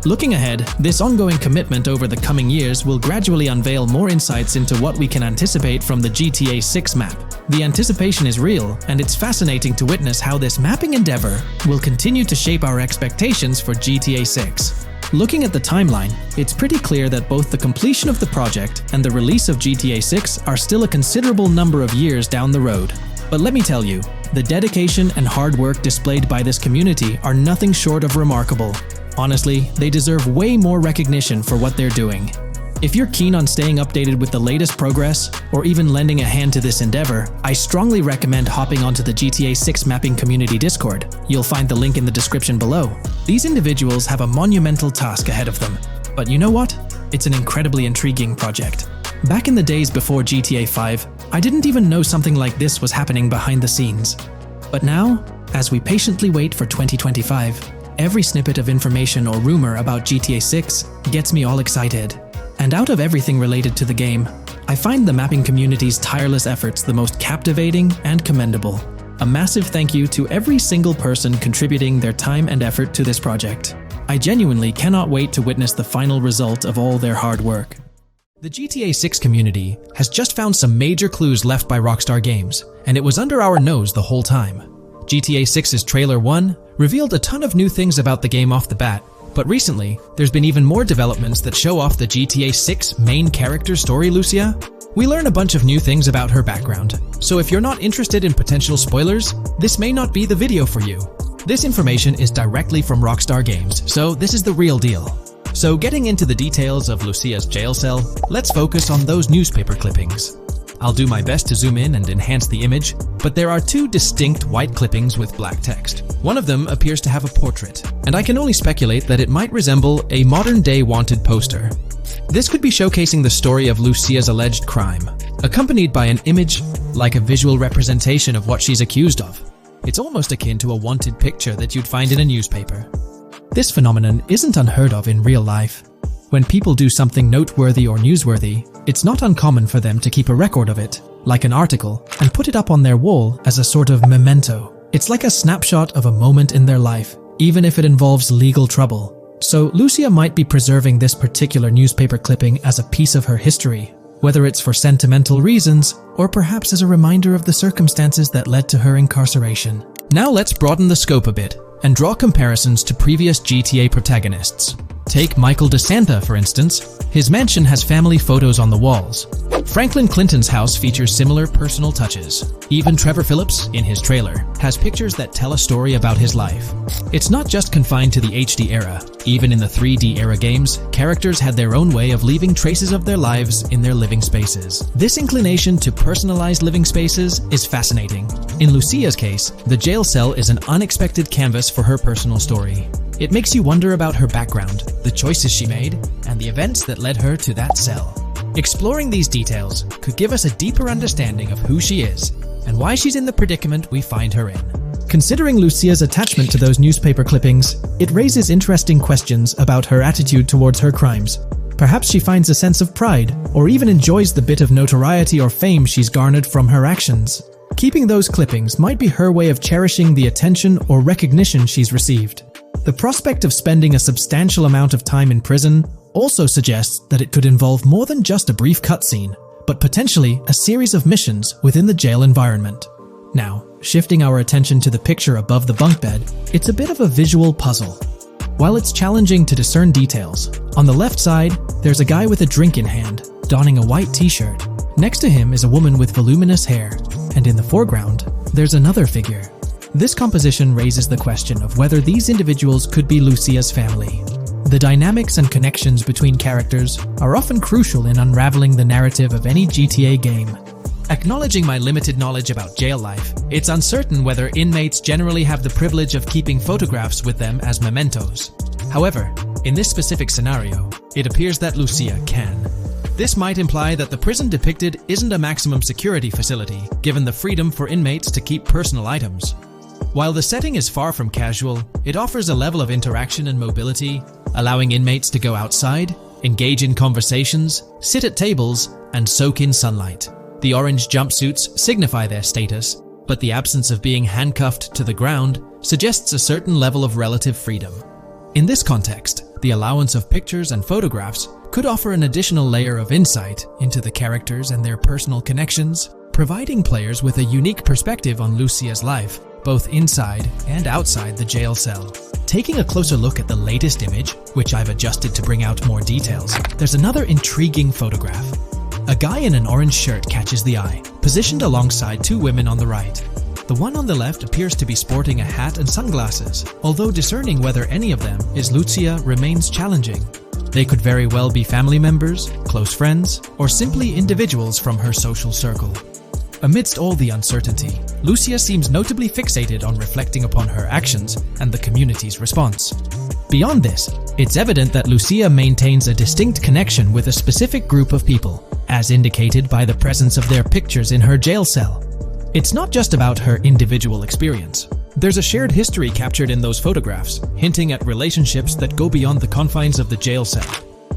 Looking ahead, this ongoing commitment over the coming years will gradually unveil more insights into what we can anticipate from the GTA 6 map. The anticipation is real, and it's fascinating to witness how this mapping endeavor will continue to shape our expectations for GTA 6. Looking at the timeline, it's pretty clear that both the completion of the project and the release of GTA 6 are still a considerable number of years down the road. But let me tell you, the dedication and hard work displayed by this community are nothing short of remarkable. Honestly, they deserve way more recognition for what they're doing. If you're keen on staying updated with the latest progress, or even lending a hand to this endeavor, I strongly recommend hopping onto the GTA 6 mapping community Discord. You'll find the link in the description below. These individuals have a monumental task ahead of them. But you know what? It's an incredibly intriguing project. Back in the days before GTA 5, I didn't even know something like this was happening behind the scenes. But now, as we patiently wait for 2025, every snippet of information or rumor about GTA 6 gets me all excited. And out of everything related to the game, I find the mapping community's tireless efforts the most captivating and commendable. A massive thank you to every single person contributing their time and effort to this project. I genuinely cannot wait to witness the final result of all their hard work. The GTA 6 community has just found some major clues left by Rockstar Games, and it was under our nose the whole time. GTA 6's Trailer 1 revealed a ton of new things about the game off the bat, but recently, there's been even more developments that show off the GTA 6 main character story, Lucia. We learn a bunch of new things about her background, so if you're not interested in potential spoilers, this may not be the video for you. This information is directly from Rockstar Games, so this is the real deal. So getting into the details of Lucia's jail cell, let's focus on those newspaper clippings. I'll do my best to zoom in and enhance the image, but there are two distinct white clippings with black text. One of them appears to have a portrait, and I can only speculate that it might resemble a modern-day wanted poster. This could be showcasing the story of Lucia's alleged crime, accompanied by an image like a visual representation of what she's accused of. It's almost akin to a wanted picture that you'd find in a newspaper. This phenomenon isn't unheard of in real life. When people do something noteworthy or newsworthy, it's not uncommon for them to keep a record of it, like an article, and put it up on their wall as a sort of memento. It's like a snapshot of a moment in their life, even if it involves legal trouble. So Lucia might be preserving this particular newspaper clipping as a piece of her history, whether it's for sentimental reasons, or perhaps as a reminder of the circumstances that led to her incarceration. Now let's broaden the scope a bit, and draw comparisons to previous GTA protagonists. Take Michael DeSanta, for instance. His mansion has family photos on the walls. Franklin Clinton's house features similar personal touches. Even Trevor Phillips, in his trailer, has pictures that tell a story about his life. It's not just confined to the HD era. Even in the 3D era games, characters had their own way of leaving traces of their lives in their living spaces. This inclination to personalized living spaces is fascinating. In Lucia's case, the jail cell is an unexpected canvas for her personal story. It makes you wonder about her background, the choices she made, and the events that led her to that cell. Exploring these details could give us a deeper understanding of who she is and why she's in the predicament we find her in. Considering Lucia's attachment to those newspaper clippings, it raises interesting questions about her attitude towards her crimes. Perhaps she finds a sense of pride, or even enjoys the bit of notoriety or fame she's garnered from her actions. Keeping those clippings might be her way of cherishing the attention or recognition she's received. The prospect of spending a substantial amount of time in prison also suggests that it could involve more than just a brief cutscene, but potentially a series of missions within the jail environment. Now, shifting our attention to the picture above the bunk bed, it's a bit of a visual puzzle. While it's challenging to discern details, on the left side, there's a guy with a drink in hand, donning a white t-shirt. Next to him is a woman with voluminous hair, and in the foreground, there's another figure. This composition raises the question of whether these individuals could be Lucia's family. The dynamics and connections between characters are often crucial in unraveling the narrative of any GTA game. Acknowledging my limited knowledge about jail life, it's uncertain whether inmates generally have the privilege of keeping photographs with them as mementos. However, in this specific scenario, it appears that Lucia can. This might imply that the prison depicted isn't a maximum security facility, given the freedom for inmates to keep personal items. While the setting is far from casual, it offers a level of interaction and mobility, allowing inmates to go outside, engage in conversations, sit at tables, and soak in sunlight. The orange jumpsuits signify their status, but the absence of being handcuffed to the ground suggests a certain level of relative freedom. In this context, the allowance of pictures and photographs could offer an additional layer of insight into the characters and their personal connections, providing players with a unique perspective on Lucia's life, both inside and outside the jail cell. Taking a closer look at the latest image, which I've adjusted to bring out more details, there's another intriguing photograph. A guy in an orange shirt catches the eye, positioned alongside two women on the right. The one on the left appears to be sporting a hat and sunglasses, although discerning whether any of them is Lucia remains challenging. They could very well be family members, close friends, or simply individuals from her social circle. Amidst all the uncertainty, Lucia seems notably fixated on reflecting upon her actions and the community's response. Beyond this, it's evident that Lucia maintains a distinct connection with a specific group of people, as indicated by the presence of their pictures in her jail cell. It's not just about her individual experience. There's a shared history captured in those photographs, hinting at relationships that go beyond the confines of the jail cell.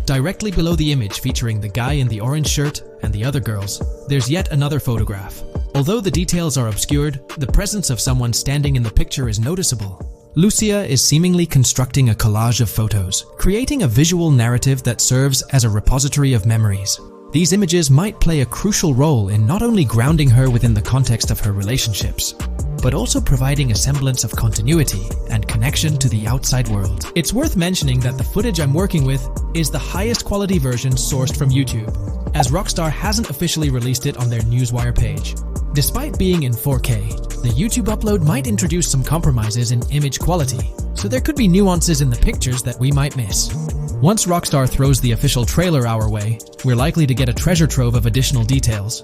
Directly below the image featuring the guy in the orange shirt and the other girls, there's yet another photograph. Although the details are obscured, the presence of someone standing in the picture is noticeable. Lucia is seemingly constructing a collage of photos, creating a visual narrative that serves as a repository of memories. These images might play a crucial role in not only grounding her within the context of her relationships, but also providing a semblance of continuity and connection to the outside world. It's worth mentioning that the footage I'm working with is the highest quality version sourced from YouTube, as Rockstar hasn't officially released it on their Newswire page. Despite being in 4K, the YouTube upload might introduce some compromises in image quality, so there could be nuances in the pictures that we might miss. Once Rockstar throws the official trailer our way, we're likely to get a treasure trove of additional details.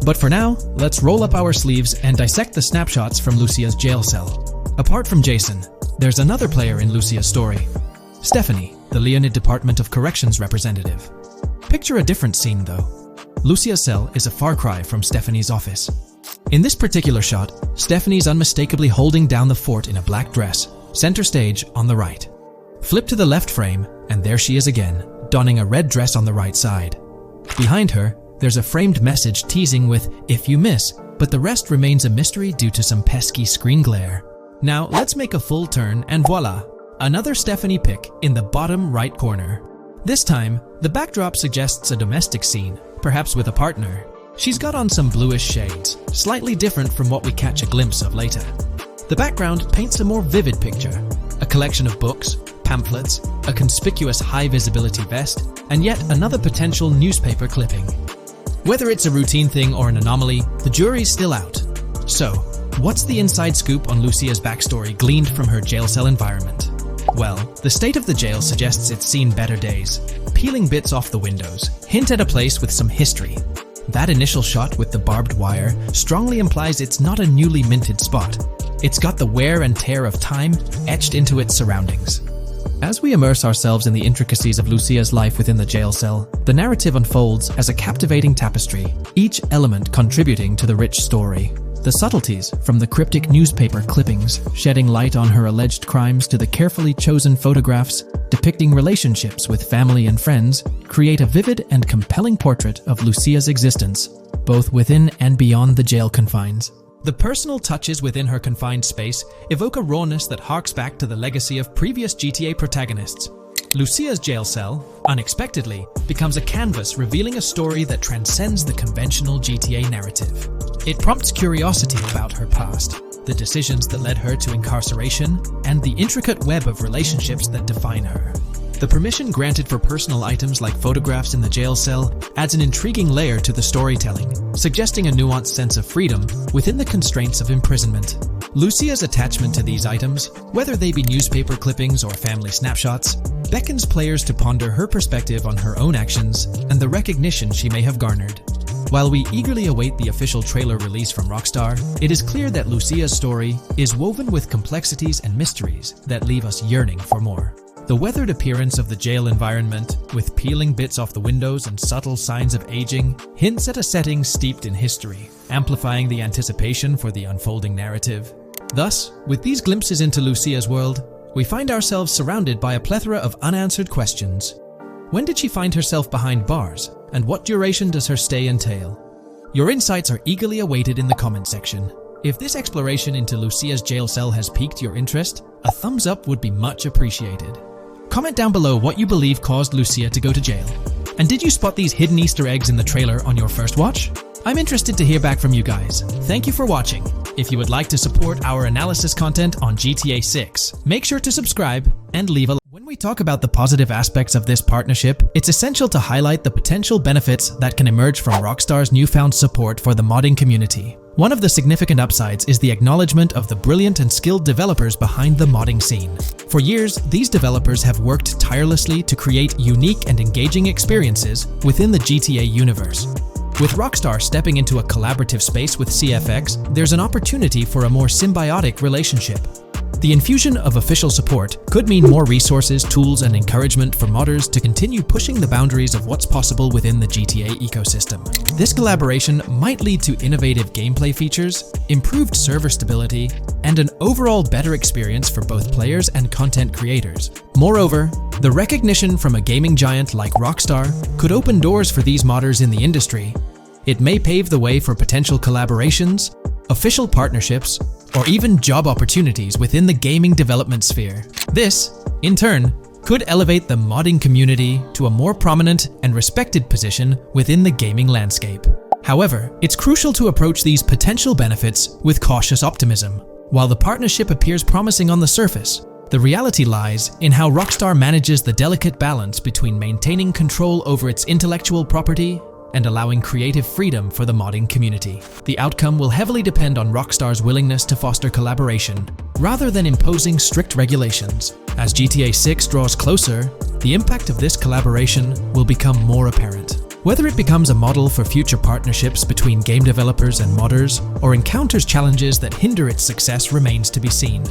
But for now, let's roll up our sleeves and dissect the snapshots from Lucia's jail cell. Apart from Jason, there's another player in Lucia's story, Stephanie, the Leonid Department of Corrections representative. Picture a different scene though. Lucia's cell is a far cry from Stephanie's office. In this particular shot, Stephanie's unmistakably holding down the fort in a black dress, center stage on the right. Flip to the left frame, and there she is again, donning a red dress on the right side. Behind her, there's a framed message teasing with "if you miss," but the rest remains a mystery due to some pesky screen glare. Now let's make a full turn and voila, another Stephanie pic in the bottom right corner. This time, the backdrop suggests a domestic scene, perhaps with a partner. She's got on some bluish shades, slightly different from what we catch a glimpse of later. The background paints a more vivid picture, a collection of books, pamphlets, a conspicuous high-visibility vest, and yet another potential newspaper clipping. Whether it's a routine thing or an anomaly, the jury's still out. So, what's the inside scoop on Lucia's backstory gleaned from her jail cell environment? Well, the state of the jail suggests it's seen better days. Peeling bits off the windows hint at a place with some history. That initial shot with the barbed wire strongly implies it's not a newly minted spot. It's got the wear and tear of time etched into its surroundings. As we immerse ourselves in the intricacies of Lucia's life within the jail cell, the narrative unfolds as a captivating tapestry, each element contributing to the rich story. The subtleties, from the cryptic newspaper clippings shedding light on her alleged crimes to the carefully chosen photographs depicting relationships with family and friends, create a vivid and compelling portrait of Lucia's existence, both within and beyond the jail confines. The personal touches within her confined space evoke a rawness that harks back to the legacy of previous GTA protagonists. Lucia's jail cell, unexpectedly, becomes a canvas revealing a story that transcends the conventional GTA narrative. It prompts curiosity about her past, the decisions that led her to incarceration, and the intricate web of relationships that define her. The permission granted for personal items like photographs in the jail cell adds an intriguing layer to the storytelling, suggesting a nuanced sense of freedom within the constraints of imprisonment. Lucia's attachment to these items, whether they be newspaper clippings or family snapshots, beckons players to ponder her perspective on her own actions and the recognition she may have garnered. While we eagerly await the official trailer release from Rockstar, it is clear that Lucia's story is woven with complexities and mysteries that leave us yearning for more. The weathered appearance of the jail environment, with peeling bits off the windows and subtle signs of aging, hints at a setting steeped in history, amplifying the anticipation for the unfolding narrative. Thus, with these glimpses into Lucia's world, we find ourselves surrounded by a plethora of unanswered questions. When did she find herself behind bars, and what duration does her stay entail? Your insights are eagerly awaited in the comment section. If this exploration into Lucia's jail cell has piqued your interest, a thumbs up would be much appreciated. Comment down below what you believe caused Lucia to go to jail. And did you spot these hidden Easter eggs in the trailer on your first watch? I'm interested to hear back from you guys. Thank you for watching. If you would like to support our analysis content on GTA 6, make sure to subscribe and leave a like. When we talk about the positive aspects of this partnership, it's essential to highlight the potential benefits that can emerge from Rockstar's newfound support for the modding community. One of the significant upsides is the acknowledgement of the brilliant and skilled developers behind the modding scene. For years, these developers have worked tirelessly to create unique and engaging experiences within the GTA universe. With Rockstar stepping into a collaborative space with CFX, there's an opportunity for a more symbiotic relationship. The infusion of official support could mean more resources, tools, and encouragement for modders to continue pushing the boundaries of what's possible within the GTA ecosystem. This collaboration might lead to innovative gameplay features, improved server stability, and an overall better experience for both players and content creators. Moreover, the recognition from a gaming giant like Rockstar could open doors for these modders in the industry. It may pave the way for potential collaborations, official partnerships, or even job opportunities within the gaming development sphere. This, in turn, could elevate the modding community to a more prominent and respected position within the gaming landscape. However, it's crucial to approach these potential benefits with cautious optimism. While the partnership appears promising on the surface, the reality lies in how Rockstar manages the delicate balance between maintaining control over its intellectual property and allowing creative freedom for the modding community. The outcome will heavily depend on Rockstar's willingness to foster collaboration, rather than imposing strict regulations. As GTA 6 draws closer, the impact of this collaboration will become more apparent. Whether it becomes a model for future partnerships between game developers and modders, or encounters challenges that hinder its success remains to be seen.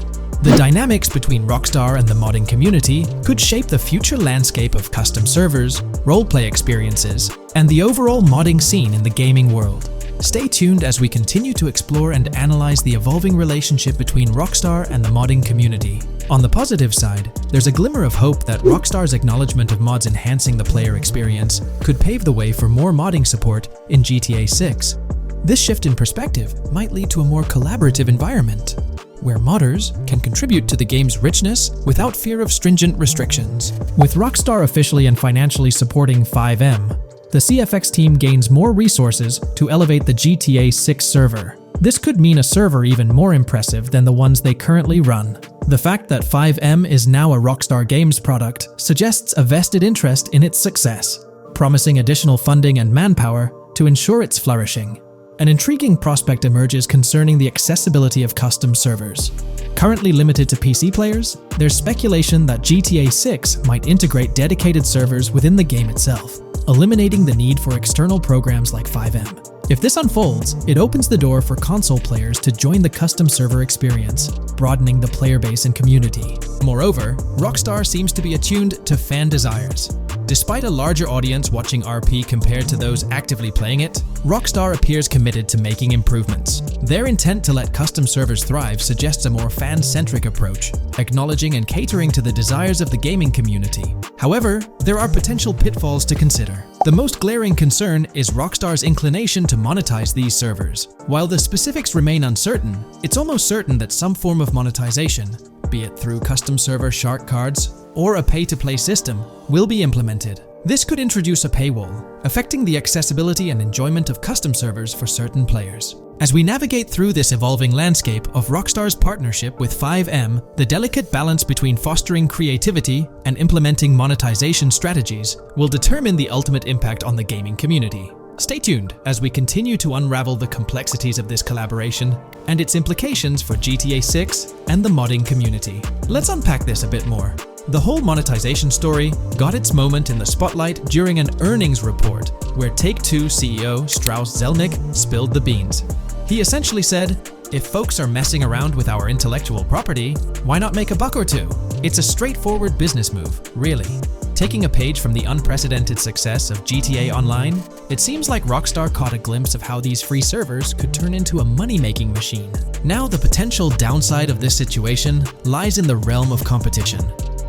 The dynamics between Rockstar and the modding community could shape the future landscape of custom servers, roleplay experiences, and the overall modding scene in the gaming world. Stay tuned as we continue to explore and analyze the evolving relationship between Rockstar and the modding community. On the positive side, there's a glimmer of hope that Rockstar's acknowledgement of mods enhancing the player experience could pave the way for more modding support in GTA 6. This shift in perspective might lead to a more collaborative environment, where modders can contribute to the game's richness without fear of stringent restrictions. With Rockstar officially and financially supporting FiveM, the CFX team gains more resources to elevate the GTA 6 server. This could mean a server even more impressive than the ones they currently run. The fact that FiveM is now a Rockstar Games product suggests a vested interest in its success, promising additional funding and manpower to ensure its flourishing. An intriguing prospect emerges concerning the accessibility of custom servers. Currently limited to PC players, there's speculation that GTA 6 might integrate dedicated servers within the game itself, eliminating the need for external programs like FiveM. If this unfolds, it opens the door for console players to join the custom server experience, broadening the player base and community. Moreover, Rockstar seems to be attuned to fan desires. Despite a larger audience watching RP compared to those actively playing it, Rockstar appears committed to making improvements. Their intent to let custom servers thrive suggests a more fan-centric approach, acknowledging and catering to the desires of the gaming community. However, there are potential pitfalls to consider. The most glaring concern is Rockstar's inclination to monetize these servers. While the specifics remain uncertain, it's almost certain that some form of monetization, be it through custom server shark cards or a pay-to-play system, will be implemented. This could introduce a paywall, affecting the accessibility and enjoyment of custom servers for certain players. As we navigate through this evolving landscape of Rockstar's partnership with FiveM, the delicate balance between fostering creativity and implementing monetization strategies will determine the ultimate impact on the gaming community. Stay tuned as we continue to unravel the complexities of this collaboration and its implications for GTA 6 and the modding community. Let's unpack this a bit more. The whole monetization story got its moment in the spotlight during an earnings report where Take-Two CEO Strauss Zelnick spilled the beans. He essentially said, "If folks are messing around with our intellectual property, why not make a buck or two? It's a straightforward business move, really." Taking a page from the unprecedented success of GTA Online, it seems like Rockstar caught a glimpse of how these free servers could turn into a money-making machine. Now, the potential downside of this situation lies in the realm of competition.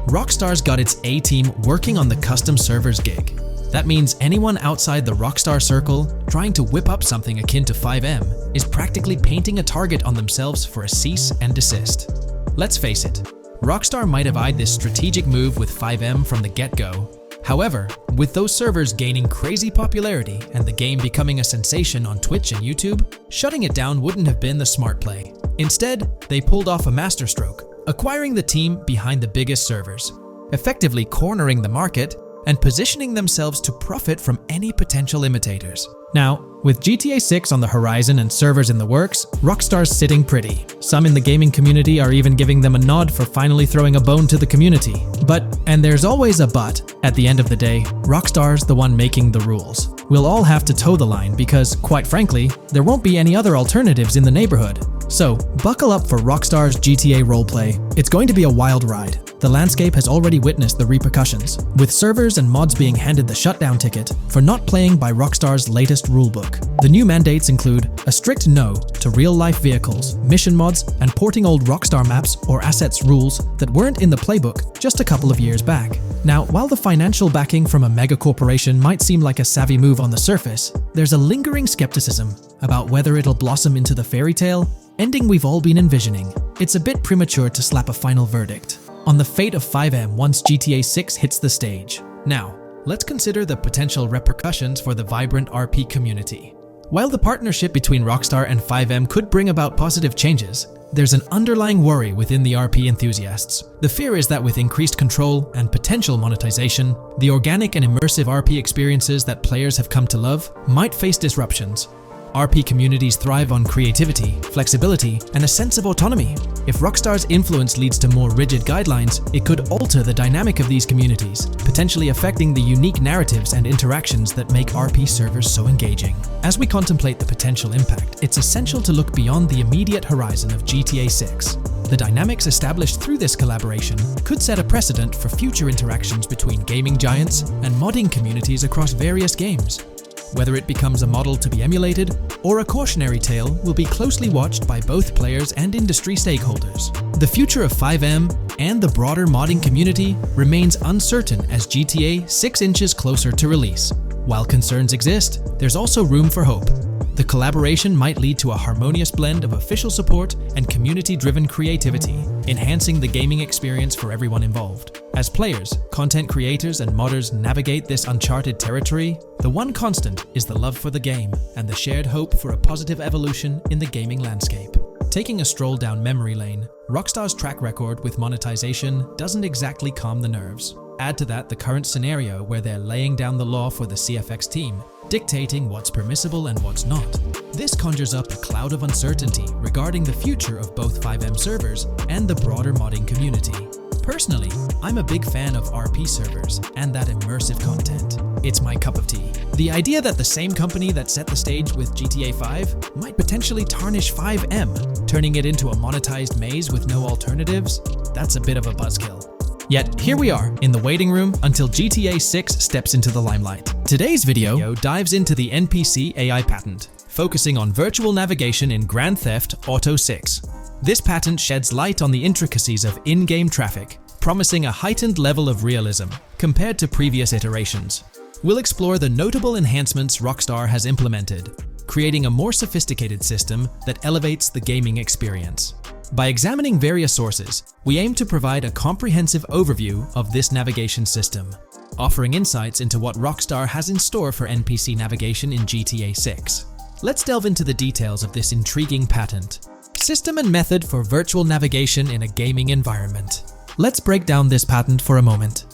Rockstar's got its A-team working on the custom servers gig. That means anyone outside the Rockstar circle trying to whip up something akin to FiveM is practically painting a target on themselves for a cease and desist. Let's face it, Rockstar might have eyed this strategic move with FiveM from the get-go. However, with those servers gaining crazy popularity and the game becoming a sensation on Twitch and YouTube, shutting it down wouldn't have been the smart play. Instead, they pulled off a masterstroke, acquiring the team behind the biggest servers, effectively cornering the market and positioning themselves to profit from any potential imitators. Now, with GTA 6 on the horizon and servers in the works, Rockstar's sitting pretty. Some in the gaming community are even giving them a nod for finally throwing a bone to the community. But, and there's always a but, at the end of the day, Rockstar's the one making the rules. We'll all have to toe the line because, quite frankly, there won't be any other alternatives in the neighborhood. So, buckle up for Rockstar's GTA roleplay. It's going to be a wild ride. The landscape has already witnessed the repercussions, with servers and mods being handed the shutdown ticket for not playing by Rockstar's latest rulebook. The new mandates include a strict no to real-life vehicles, mission mods, and porting old Rockstar maps or assets rules that weren't in the playbook just a couple of years back. Now, while the financial backing from a mega corporation might seem like a savvy move on the surface, there's a lingering skepticism about whether it'll blossom into the fairy tale ending we've all been envisioning. It's a bit premature to slap a final verdict on the fate of FiveM once GTA 6 hits the stage. Now, let's consider the potential repercussions for the vibrant RP community. While the partnership between Rockstar and FiveM could bring about positive changes, there's an underlying worry within the RP enthusiasts. The fear is that with increased control and potential monetization, the organic and immersive RP experiences that players have come to love might face disruptions. RP communities thrive on creativity, flexibility, and a sense of autonomy. If Rockstar's influence leads to more rigid guidelines, it could alter the dynamic of these communities, potentially affecting the unique narratives and interactions that make RP servers so engaging. As we contemplate the potential impact, it's essential to look beyond the immediate horizon of GTA 6. The dynamics established through this collaboration could set a precedent for future interactions between gaming giants and modding communities across various games. Whether it becomes a model to be emulated or a cautionary tale will be closely watched by both players and industry stakeholders. The future of FiveM and the broader modding community remains uncertain as GTA 6 inches closer to release. While concerns exist, there's also room for hope. The collaboration might lead to a harmonious blend of official support and community-driven creativity, enhancing the gaming experience for everyone involved. As players, content creators, and modders navigate this uncharted territory, the one constant is the love for the game and the shared hope for a positive evolution in the gaming landscape. Taking a stroll down memory lane, Rockstar's track record with monetization doesn't exactly calm the nerves. Add to that the current scenario where they're laying down the law for the CFX team, dictating what's permissible and what's not. This conjures up a cloud of uncertainty regarding the future of both FiveM servers and the broader modding community. Personally, I'm a big fan of RP servers and that immersive content. It's my cup of tea. The idea that the same company that set the stage with GTA 5 might potentially tarnish FiveM, turning it into a monetized maze with no alternatives, that's a bit of a buzzkill. Yet, here we are, in the waiting room until GTA 6 steps into the limelight. Today's video dives into the NPC AI patent, focusing on virtual navigation in Grand Theft Auto 6. This patent sheds light on the intricacies of in-game traffic, promising a heightened level of realism compared to previous iterations. We'll explore the notable enhancements Rockstar has implemented, creating a more sophisticated system that elevates the gaming experience. By examining various sources, we aim to provide a comprehensive overview of this navigation system, offering insights into what Rockstar has in store for NPC navigation in GTA 6. Let's delve into the details of this intriguing patent. System and method for virtual navigation in a gaming environment. Let's break down this patent for a moment.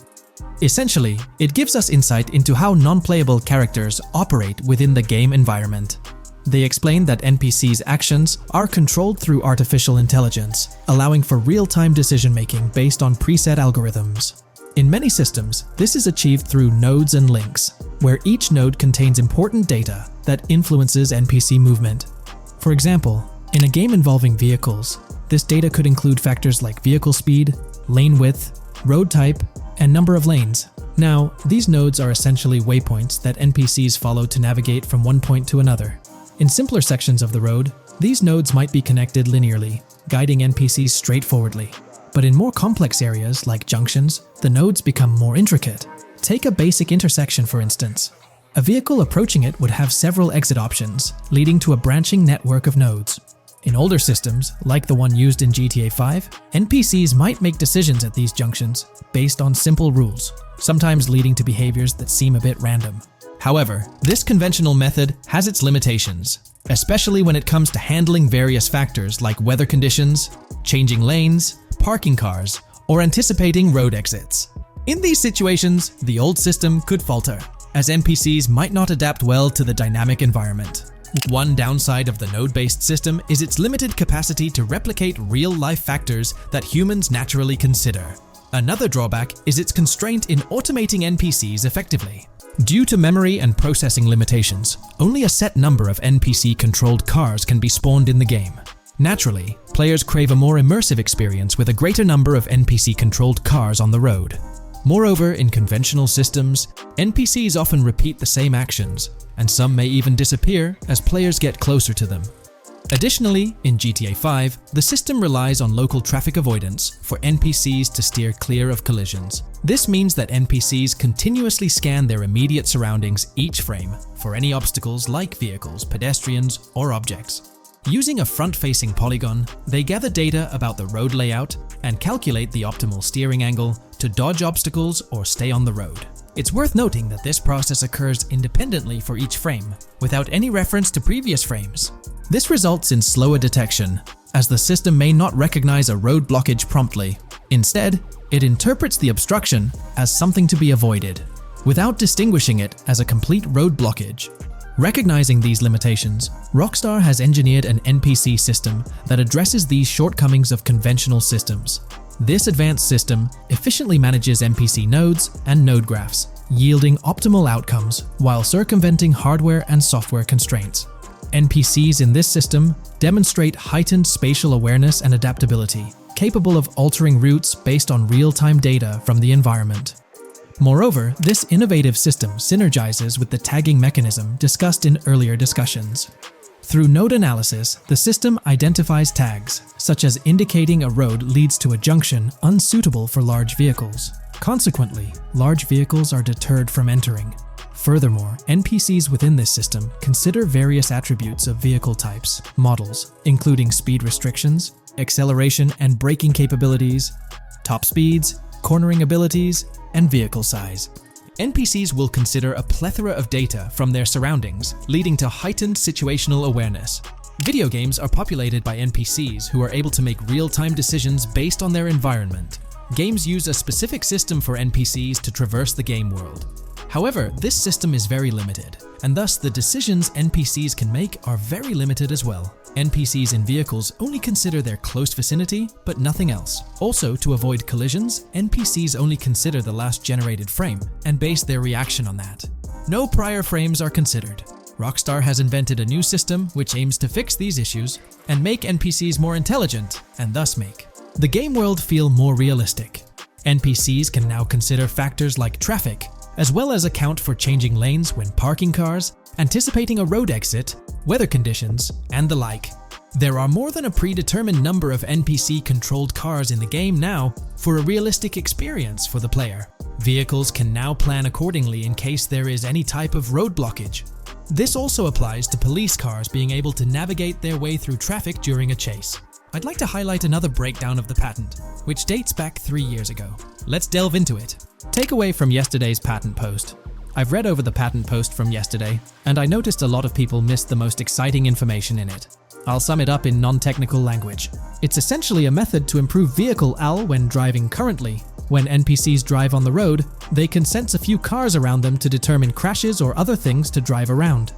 Essentially, it gives us insight into how non-playable characters operate within the game environment. They explain that NPCs' actions are controlled through artificial intelligence, allowing for real-time decision-making based on preset algorithms. In many systems, this is achieved through nodes and links, where each node contains important data that influences NPC movement. For example, in a game involving vehicles, this data could include factors like vehicle speed, lane width, road type, and number of lanes. Now, these nodes are essentially waypoints that NPCs follow to navigate from one point to another. In simpler sections of the road, these nodes might be connected linearly, guiding NPCs straightforwardly. But in more complex areas, like junctions, the nodes become more intricate. Take a basic intersection, for instance. A vehicle approaching it would have several exit options, leading to a branching network of nodes. In older systems, like the one used in GTA 5, NPCs might make decisions at these junctions based on simple rules, sometimes leading to behaviors that seem a bit random. However, this conventional method has its limitations, especially when it comes to handling various factors like weather conditions, changing lanes, parking cars, or anticipating road exits. In these situations, the old system could falter, as NPCs might not adapt well to the dynamic environment. One downside of the node-based system is its limited capacity to replicate real-life factors that humans naturally consider. Another drawback is its constraint in automating NPCs effectively. Due to memory and processing limitations, only a set number of NPC-controlled cars can be spawned in the game. Naturally, players crave a more immersive experience with a greater number of NPC-controlled cars on the road. Moreover, in conventional systems, NPCs often repeat the same actions, and some may even disappear as players get closer to them. Additionally, in GTA 5, the system relies on local traffic avoidance for NPCs to steer clear of collisions. This means that NPCs continuously scan their immediate surroundings each frame for any obstacles like vehicles, pedestrians, or objects. Using a front-facing polygon, they gather data about the road layout and calculate the optimal steering angle to dodge obstacles or stay on the road. It's worth noting that this process occurs independently for each frame, without any reference to previous frames. This results in slower detection, as the system may not recognize a road blockage promptly. Instead, it interprets the obstruction as something to be avoided, without distinguishing it as a complete road blockage. Recognizing these limitations, Rockstar has engineered an NPC system that addresses these shortcomings of conventional systems. This advanced system efficiently manages NPC nodes and node graphs, yielding optimal outcomes while circumventing hardware and software constraints. NPCs in this system demonstrate heightened spatial awareness and adaptability, capable of altering routes based on real-time data from the environment. Moreover, this innovative system synergizes with the tagging mechanism discussed in earlier discussions. Through node analysis, the system identifies tags, such as indicating a road leads to a junction unsuitable for large vehicles. Consequently, large vehicles are deterred from entering. Furthermore, NPCs within this system consider various attributes of vehicle types, models, including speed restrictions, acceleration and braking capabilities, top speeds, cornering abilities, and vehicle size. NPCs will consider a plethora of data from their surroundings, leading to heightened situational awareness. Video games are populated by NPCs who are able to make real-time decisions based on their environment. Games use a specific system for NPCs to traverse the game world. However, this system is very limited, and thus the decisions NPCs can make are very limited as well. NPCs in vehicles only consider their close vicinity, but nothing else. Also, to avoid collisions, NPCs only consider the last generated frame and base their reaction on that. No prior frames are considered. Rockstar has invented a new system which aims to fix these issues and make NPCs more intelligent, and thus make the game world feel more realistic. NPCs can now consider factors like traffic, as well as account for changing lanes when parking cars, anticipating a road exit, weather conditions, and the like. There are more than a predetermined number of NPC-controlled cars in the game now for a realistic experience for the player. Vehicles can now plan accordingly in case there is any type of road blockage. This also applies to police cars being able to navigate their way through traffic during a chase. I'd like to highlight another breakdown of the patent, which dates back 3 years ago. Let's delve into it. Takeaway from yesterday's patent post. I've read over the patent post from yesterday, and I noticed a lot of people missed the most exciting information in it. I'll sum it up in non-technical language. It's essentially a method to improve vehicle AL when driving currently. When NPCs drive on the road, they can sense a few cars around them to determine crashes or other things to drive around.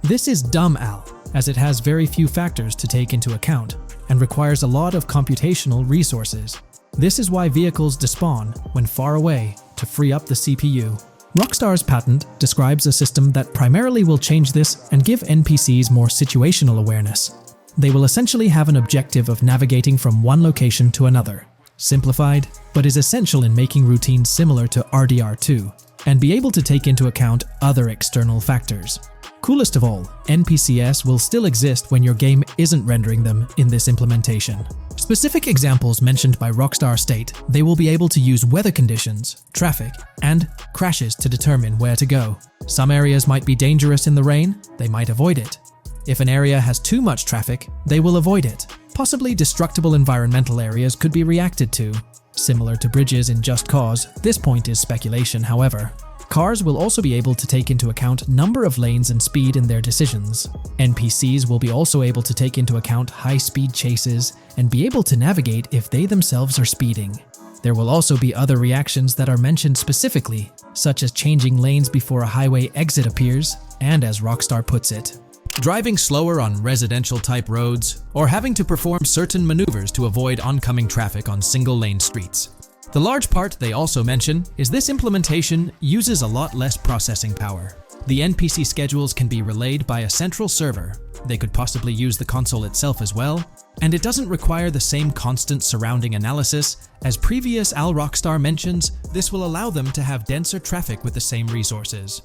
This is dumb AL, as it has very few factors to take into account, and requires a lot of computational resources. This is why vehicles despawn when far away to free up the CPU. Rockstar's patent describes a system that primarily will change this and give NPCs more situational awareness. They will essentially have an objective of navigating from one location to another. Simplified, but is essential in making routines similar to RDR2, and be able to take into account other external factors. Coolest of all, NPCs will still exist when your game isn't rendering them in this implementation. Specific examples mentioned by Rockstar state they will be able to use weather conditions, traffic, and crashes to determine where to go. Some areas might be dangerous in the rain, they might avoid it. If an area has too much traffic, they will avoid it. Possibly destructible environmental areas could be reacted to. Similar to bridges in Just Cause, this point is speculation, however. Cars will also be able to take into account number of lanes and speed in their decisions. NPCs will be also able to take into account high-speed chases and be able to navigate if they themselves are speeding. There will also be other reactions that are mentioned specifically, such as changing lanes before a highway exit appears, and as Rockstar puts it, driving slower on residential-type roads, or having to perform certain maneuvers to avoid oncoming traffic on single-lane streets. The large part they also mention is this implementation uses a lot less processing power. The NPC schedules can be relayed by a central server. They could possibly use the console itself as well, and it doesn't require the same constant surrounding analysis. As previous Rockstar mentions, this will allow them to have denser traffic with the same resources.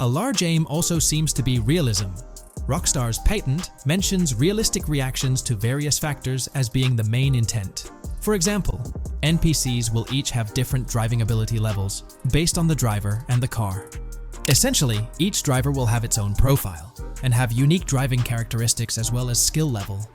A large aim also seems to be realism. Rockstar's patent mentions realistic reactions to various factors as being the main intent. For example, NPCs will each have different driving ability levels based on the driver and the car. Essentially, each driver will have its own profile and have unique driving characteristics as well as skill level.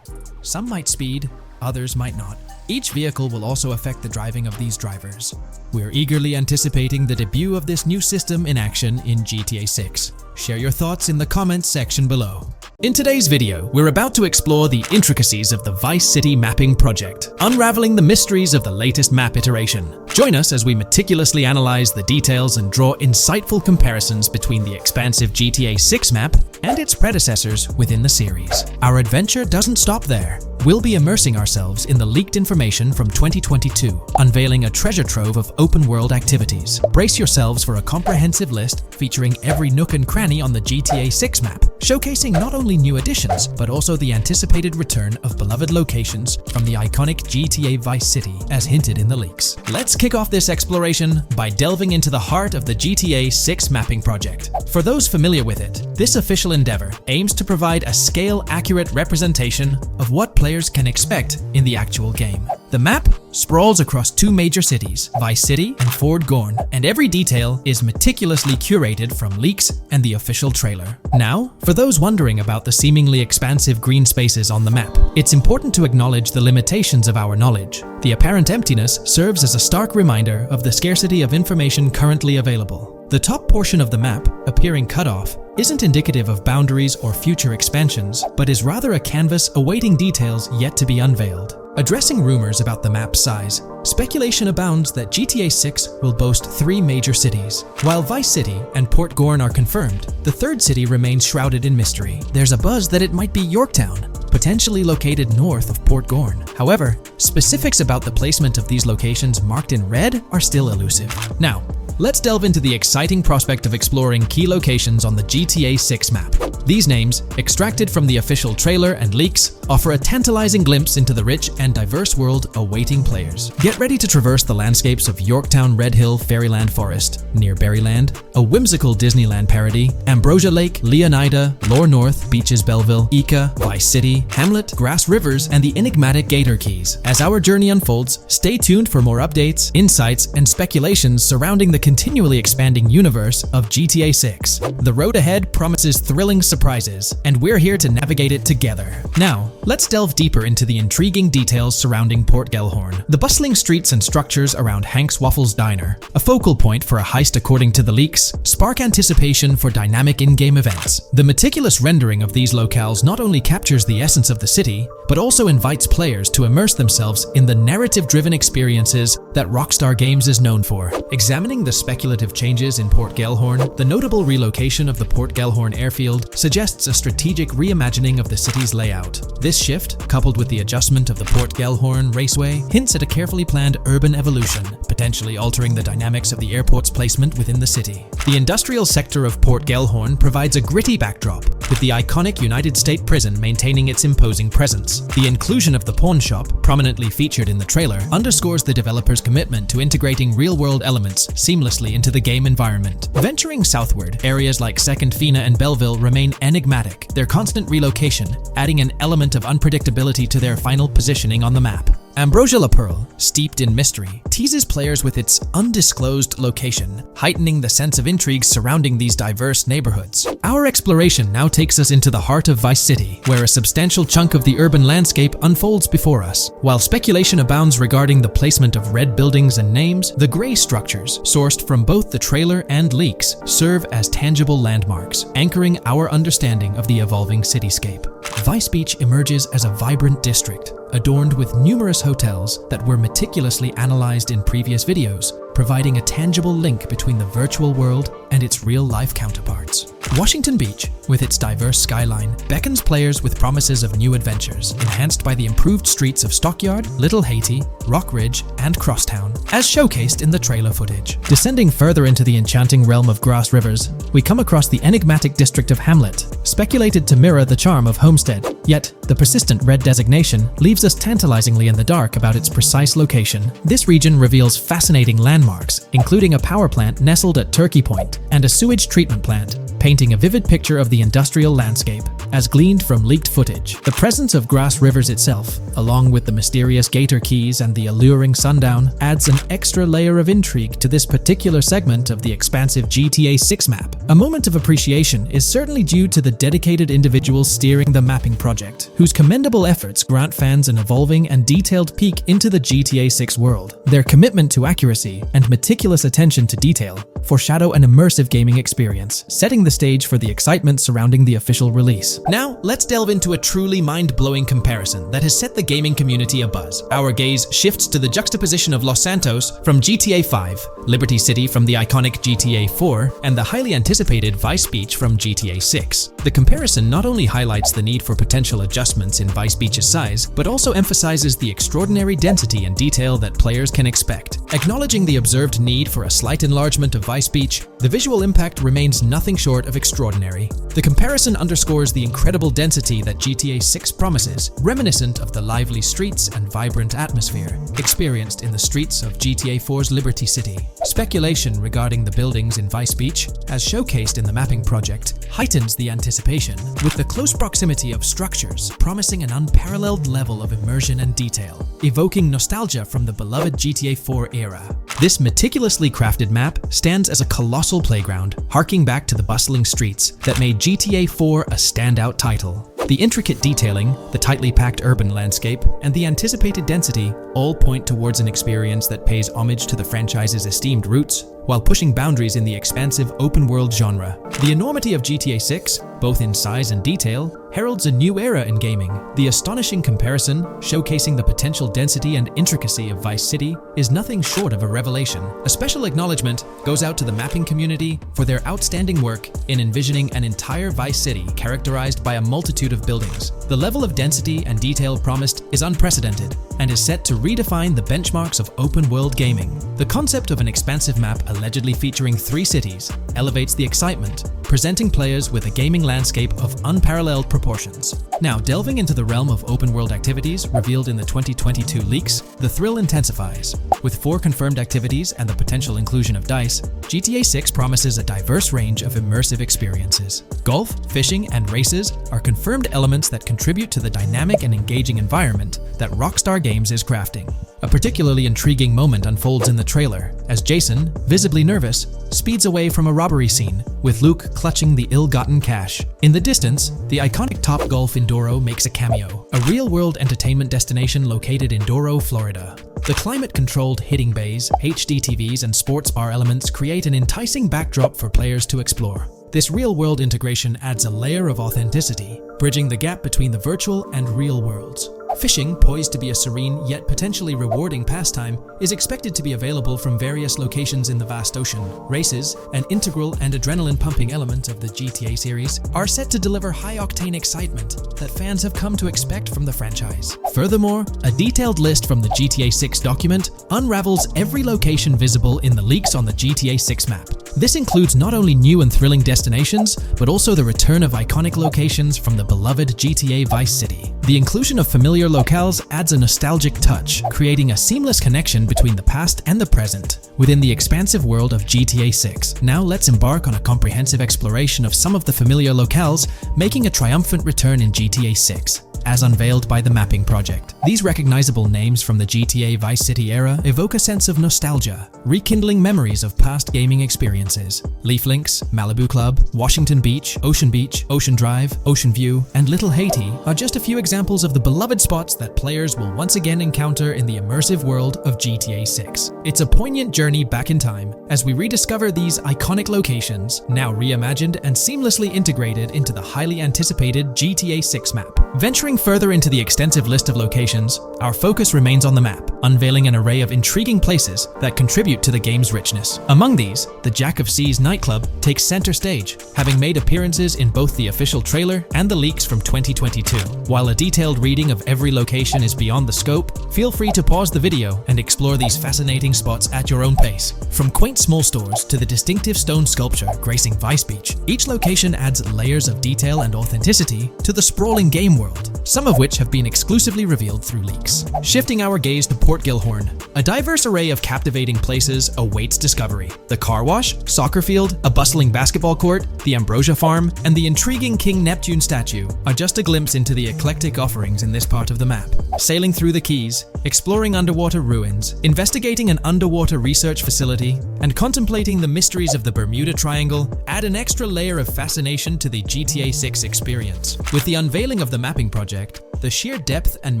Some might speed, others might not. Each vehicle will also affect the driving of these drivers. We're eagerly anticipating the debut of this new system in action in GTA 6. Share your thoughts in the comments section below. In today's video, we're about to explore the intricacies of the Vice City mapping project, unraveling the mysteries of the latest map iteration. Join us as we meticulously analyze the details and draw insightful comparisons between the expansive GTA 6 map and its predecessors within the series. Our adventure doesn't stop there. We'll be immersing ourselves in the leaked information from 2022, unveiling a treasure trove of open-world activities. Brace yourselves for a comprehensive list featuring every nook and cranny on the GTA 6 map, showcasing not only new additions, but also the anticipated return of beloved locations from the iconic GTA Vice City, as hinted in the leaks. Let's kick off this exploration by delving into the heart of the GTA 6 mapping project. For those familiar with it, this official endeavor aims to provide a scale-accurate representation of what players can expect in the actual game. The map sprawls across two major cities, Vice City and Fort Gorn, and every detail is meticulously curated from leaks and the official trailer. Now, for those wondering about the seemingly expansive green spaces on the map, it's important to acknowledge the limitations of our knowledge. The apparent emptiness serves as a stark reminder of the scarcity of information currently available. The top portion of the map, appearing cut off, isn't indicative of boundaries or future expansions, but is rather a canvas awaiting details yet to be unveiled. Addressing rumors about the map's size, speculation abounds that GTA 6 will boast 3 major cities. While Vice City and Port Gorn are confirmed, the third city remains shrouded in mystery. There's a buzz that it might be Yorktown, potentially located north of Port Gorn. However, specifics about the placement of these locations marked in red are still elusive. Now, let's delve into the exciting prospect of exploring key locations on the GTA 6 map. These names, extracted from the official trailer and leaks, offer a tantalizing glimpse into the rich and diverse world awaiting players. Get ready to traverse the landscapes of Yorktown Red Hill Fairyland Forest, near Berryland, a whimsical Disneyland parody, Ambrosia Lake, Leonida, Lore North, Beaches Belleville, Ica, Vice City, Hamlet, Grass Rivers, and the enigmatic Gator Keys. As our journey unfolds, stay tuned for more updates, insights, and speculations surrounding the continually expanding universe of GTA 6. The road ahead promises thrilling surprises, and we're here to navigate it together. Now, let's delve deeper into the intriguing details surrounding Port Gellhorn. The bustling streets and structures around Hank's Waffles Diner, a focal point for a heist according to the leaks, spark anticipation for dynamic in-game events. The meticulous rendering of these locales not only captures the essence of the city, but also invites players to immerse themselves in the narrative-driven experiences that Rockstar Games is known for. Examining the speculative changes in Port Gellhorn, the notable relocation of the Port Gellhorn airfield suggests a strategic reimagining of the city's layout. This shift, coupled with the adjustment of the Port Gellhorn Raceway, hints at a carefully planned urban evolution, potentially altering the dynamics of the airport's placement within the city. The industrial sector of Port Gellhorn provides a gritty backdrop, with the iconic United States Prison maintaining its imposing presence. The inclusion of the pawn shop, prominently featured in the trailer, underscores the developer's commitment to integrating real-world elements seamlessly into the game environment. Venturing southward, areas like Second Fina and Belleville remain enigmatic, their constant relocation adding an element of unpredictability to their final positioning on the map. Ambrosia La Pearl, steeped in mystery, teases players with its undisclosed location, heightening the sense of intrigue surrounding these diverse neighborhoods. Our exploration now takes us into the heart of Vice City, where a substantial chunk of the urban landscape unfolds before us. While speculation abounds regarding the placement of red buildings and names, the gray structures, sourced from both the trailer and leaks, serve as tangible landmarks, anchoring our understanding of the evolving cityscape. Vice Beach emerges as a vibrant district, adorned with numerous hotels that were meticulously analyzed in previous videos, providing a tangible link between the virtual world and its real-life counterparts. Washington Beach, with its diverse skyline, beckons players with promises of new adventures, enhanced by the improved streets of Stockyard, Little Haiti, Rock Ridge, and Crosstown, as showcased in the trailer footage. Descending further into the enchanting realm of Grass Rivers, we come across the enigmatic district of Hamlet, speculated to mirror the charm of Homestead. Yet, the persistent red designation leaves us tantalizingly in the dark about its precise location. This region reveals fascinating landmarks, including a power plant nestled at Turkey Point and a sewage treatment plant, painting a vivid picture of the industrial landscape, as gleaned from leaked footage. The presence of Grass Rivers itself, along with the mysterious Gator Keys and the alluring sundown, adds an extra layer of intrigue to this particular segment of the expansive GTA 6 map. A moment of appreciation is certainly due to the dedicated individuals steering the mapping project, whose commendable efforts grant fans an evolving and detailed peek into the GTA 6 world. Their commitment to accuracy and meticulous attention to detail foreshadow an immersive gaming experience, setting the stage for the excitement surrounding the official release. Now, let's delve into a truly mind-blowing comparison that has set the gaming community abuzz. Our gaze shifts to the juxtaposition of Los Santos from GTA 5, Liberty City from the iconic GTA 4, and the highly anticipated Vice Beach from GTA 6. The comparison not only highlights the need for potential adjustments in Vice Beach's size, but also emphasizes the extraordinary density and detail that players can expect. Acknowledging the observed need for a slight enlargement of Vice Beach, the visual impact remains nothing short of extraordinary. The comparison underscores the incredible density that GTA 6 promises, reminiscent of the lively streets and vibrant atmosphere experienced in the streets of GTA 4's Liberty City. Speculation regarding the buildings in Vice Beach, as showcased in the mapping project, heightens the anticipation, with the close proximity of structures promising an unparalleled level of immersion and detail, evoking nostalgia from the beloved GTA 4 era. This meticulously crafted map stands as a colossal playground, harking back to the bustling streets that made GTA 4 a standout title. The intricate detailing, the tightly packed urban landscape, and the anticipated density all point towards an experience that pays homage to the franchise's esteemed roots, while pushing boundaries in the expansive open-world genre. The enormity of GTA 6, both in size and detail, heralds a new era in gaming. The astonishing comparison, showcasing the potential density and intricacy of Vice City, is nothing short of a revelation. A special acknowledgement goes out to the mapping community for their outstanding work in envisioning an entire Vice City characterized by a multitude of buildings. The level of density and detail promised is unprecedented and is set to redefine the benchmarks of open-world gaming. The concept of an expansive map allegedly featuring 3 cities elevates the excitement, presenting players with a gaming landscape of unparalleled proportions. Now, delving into the realm of open-world activities revealed in the 2022 leaks, the thrill intensifies. With 4 confirmed activities and the potential inclusion of DICE, GTA 6 promises a diverse range of immersive experiences. Golf, fishing, and races are confirmed elements that contribute to the dynamic and engaging environment that Rockstar Games is crafting. A particularly intriguing moment unfolds in the trailer, as Jason, visibly nervous, speeds away from a robbery scene, with Luke clutching the ill-gotten cash. In the distance, the iconic Topgolf in Doro makes a cameo, a real-world entertainment destination located in Doro, Florida. The climate-controlled hitting bays, HD TVs, and sports bar elements create an enticing backdrop for players to explore. This real-world integration adds a layer of authenticity, bridging the gap between the virtual and real worlds. Fishing, poised to be a serene yet potentially rewarding pastime, is expected to be available from various locations in the vast ocean. Races, an integral and adrenaline-pumping element of the GTA series, are set to deliver high-octane excitement that fans have come to expect from the franchise. Furthermore, a detailed list from the GTA 6 document unravels every location visible in the leaks on the GTA 6 map. This includes not only new and thrilling destinations, but also the return of iconic locations from the beloved GTA Vice City. The inclusion of familiar locales adds a nostalgic touch, creating a seamless connection between the past and the present within the expansive world of GTA 6. Now let's embark on a comprehensive exploration of some of the familiar locales, making a triumphant return in GTA 6. As unveiled by the mapping project. These recognizable names from the GTA Vice City era evoke a sense of nostalgia, rekindling memories of past gaming experiences. Leaf Links, Malibu Club, Washington Beach, Ocean Drive, Ocean View, and Little Haiti are just a few examples of the beloved spots that players will once again encounter in the immersive world of GTA 6. It's a poignant journey back in time as we rediscover these iconic locations, now reimagined and seamlessly integrated into the highly anticipated GTA 6 map. Venturing further into the extensive list of locations locations, our focus remains on the map, unveiling an array of intriguing places that contribute to the game's richness. Among these, the Jack of Seas nightclub takes center stage, having made appearances in both the official trailer and the leaks from 2022. While a detailed reading of every location is beyond the scope, feel free to pause the video and explore these fascinating spots at your own pace. From quaint small stores to the distinctive stone sculpture gracing Vice Beach, each location adds layers of detail and authenticity to the sprawling game world, some of which have been exclusively revealed through leaks. Shifting our gaze to Port Gilhorn, a diverse array of captivating places awaits discovery. The car wash, soccer field, a bustling basketball court, the Ambrosia Farm, and the intriguing King Neptune statue are just a glimpse into the eclectic offerings in this part of the map. Sailing through the Keys, exploring underwater ruins, investigating an underwater research facility, and contemplating the mysteries of the Bermuda Triangle add an extra layer of fascination to the GTA 6 experience. With the unveiling of the mapping project, the sheer depth and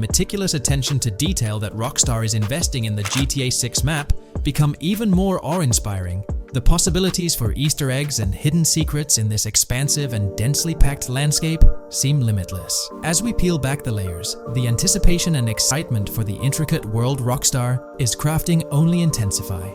meticulous attention to detail that Rockstar is investing in the GTA 6 map become even more awe-inspiring. The possibilities for Easter eggs and hidden secrets in this expansive and densely packed landscape seem limitless. As we peel back the layers, the anticipation and excitement for the intricate world Rockstar is crafting only intensify.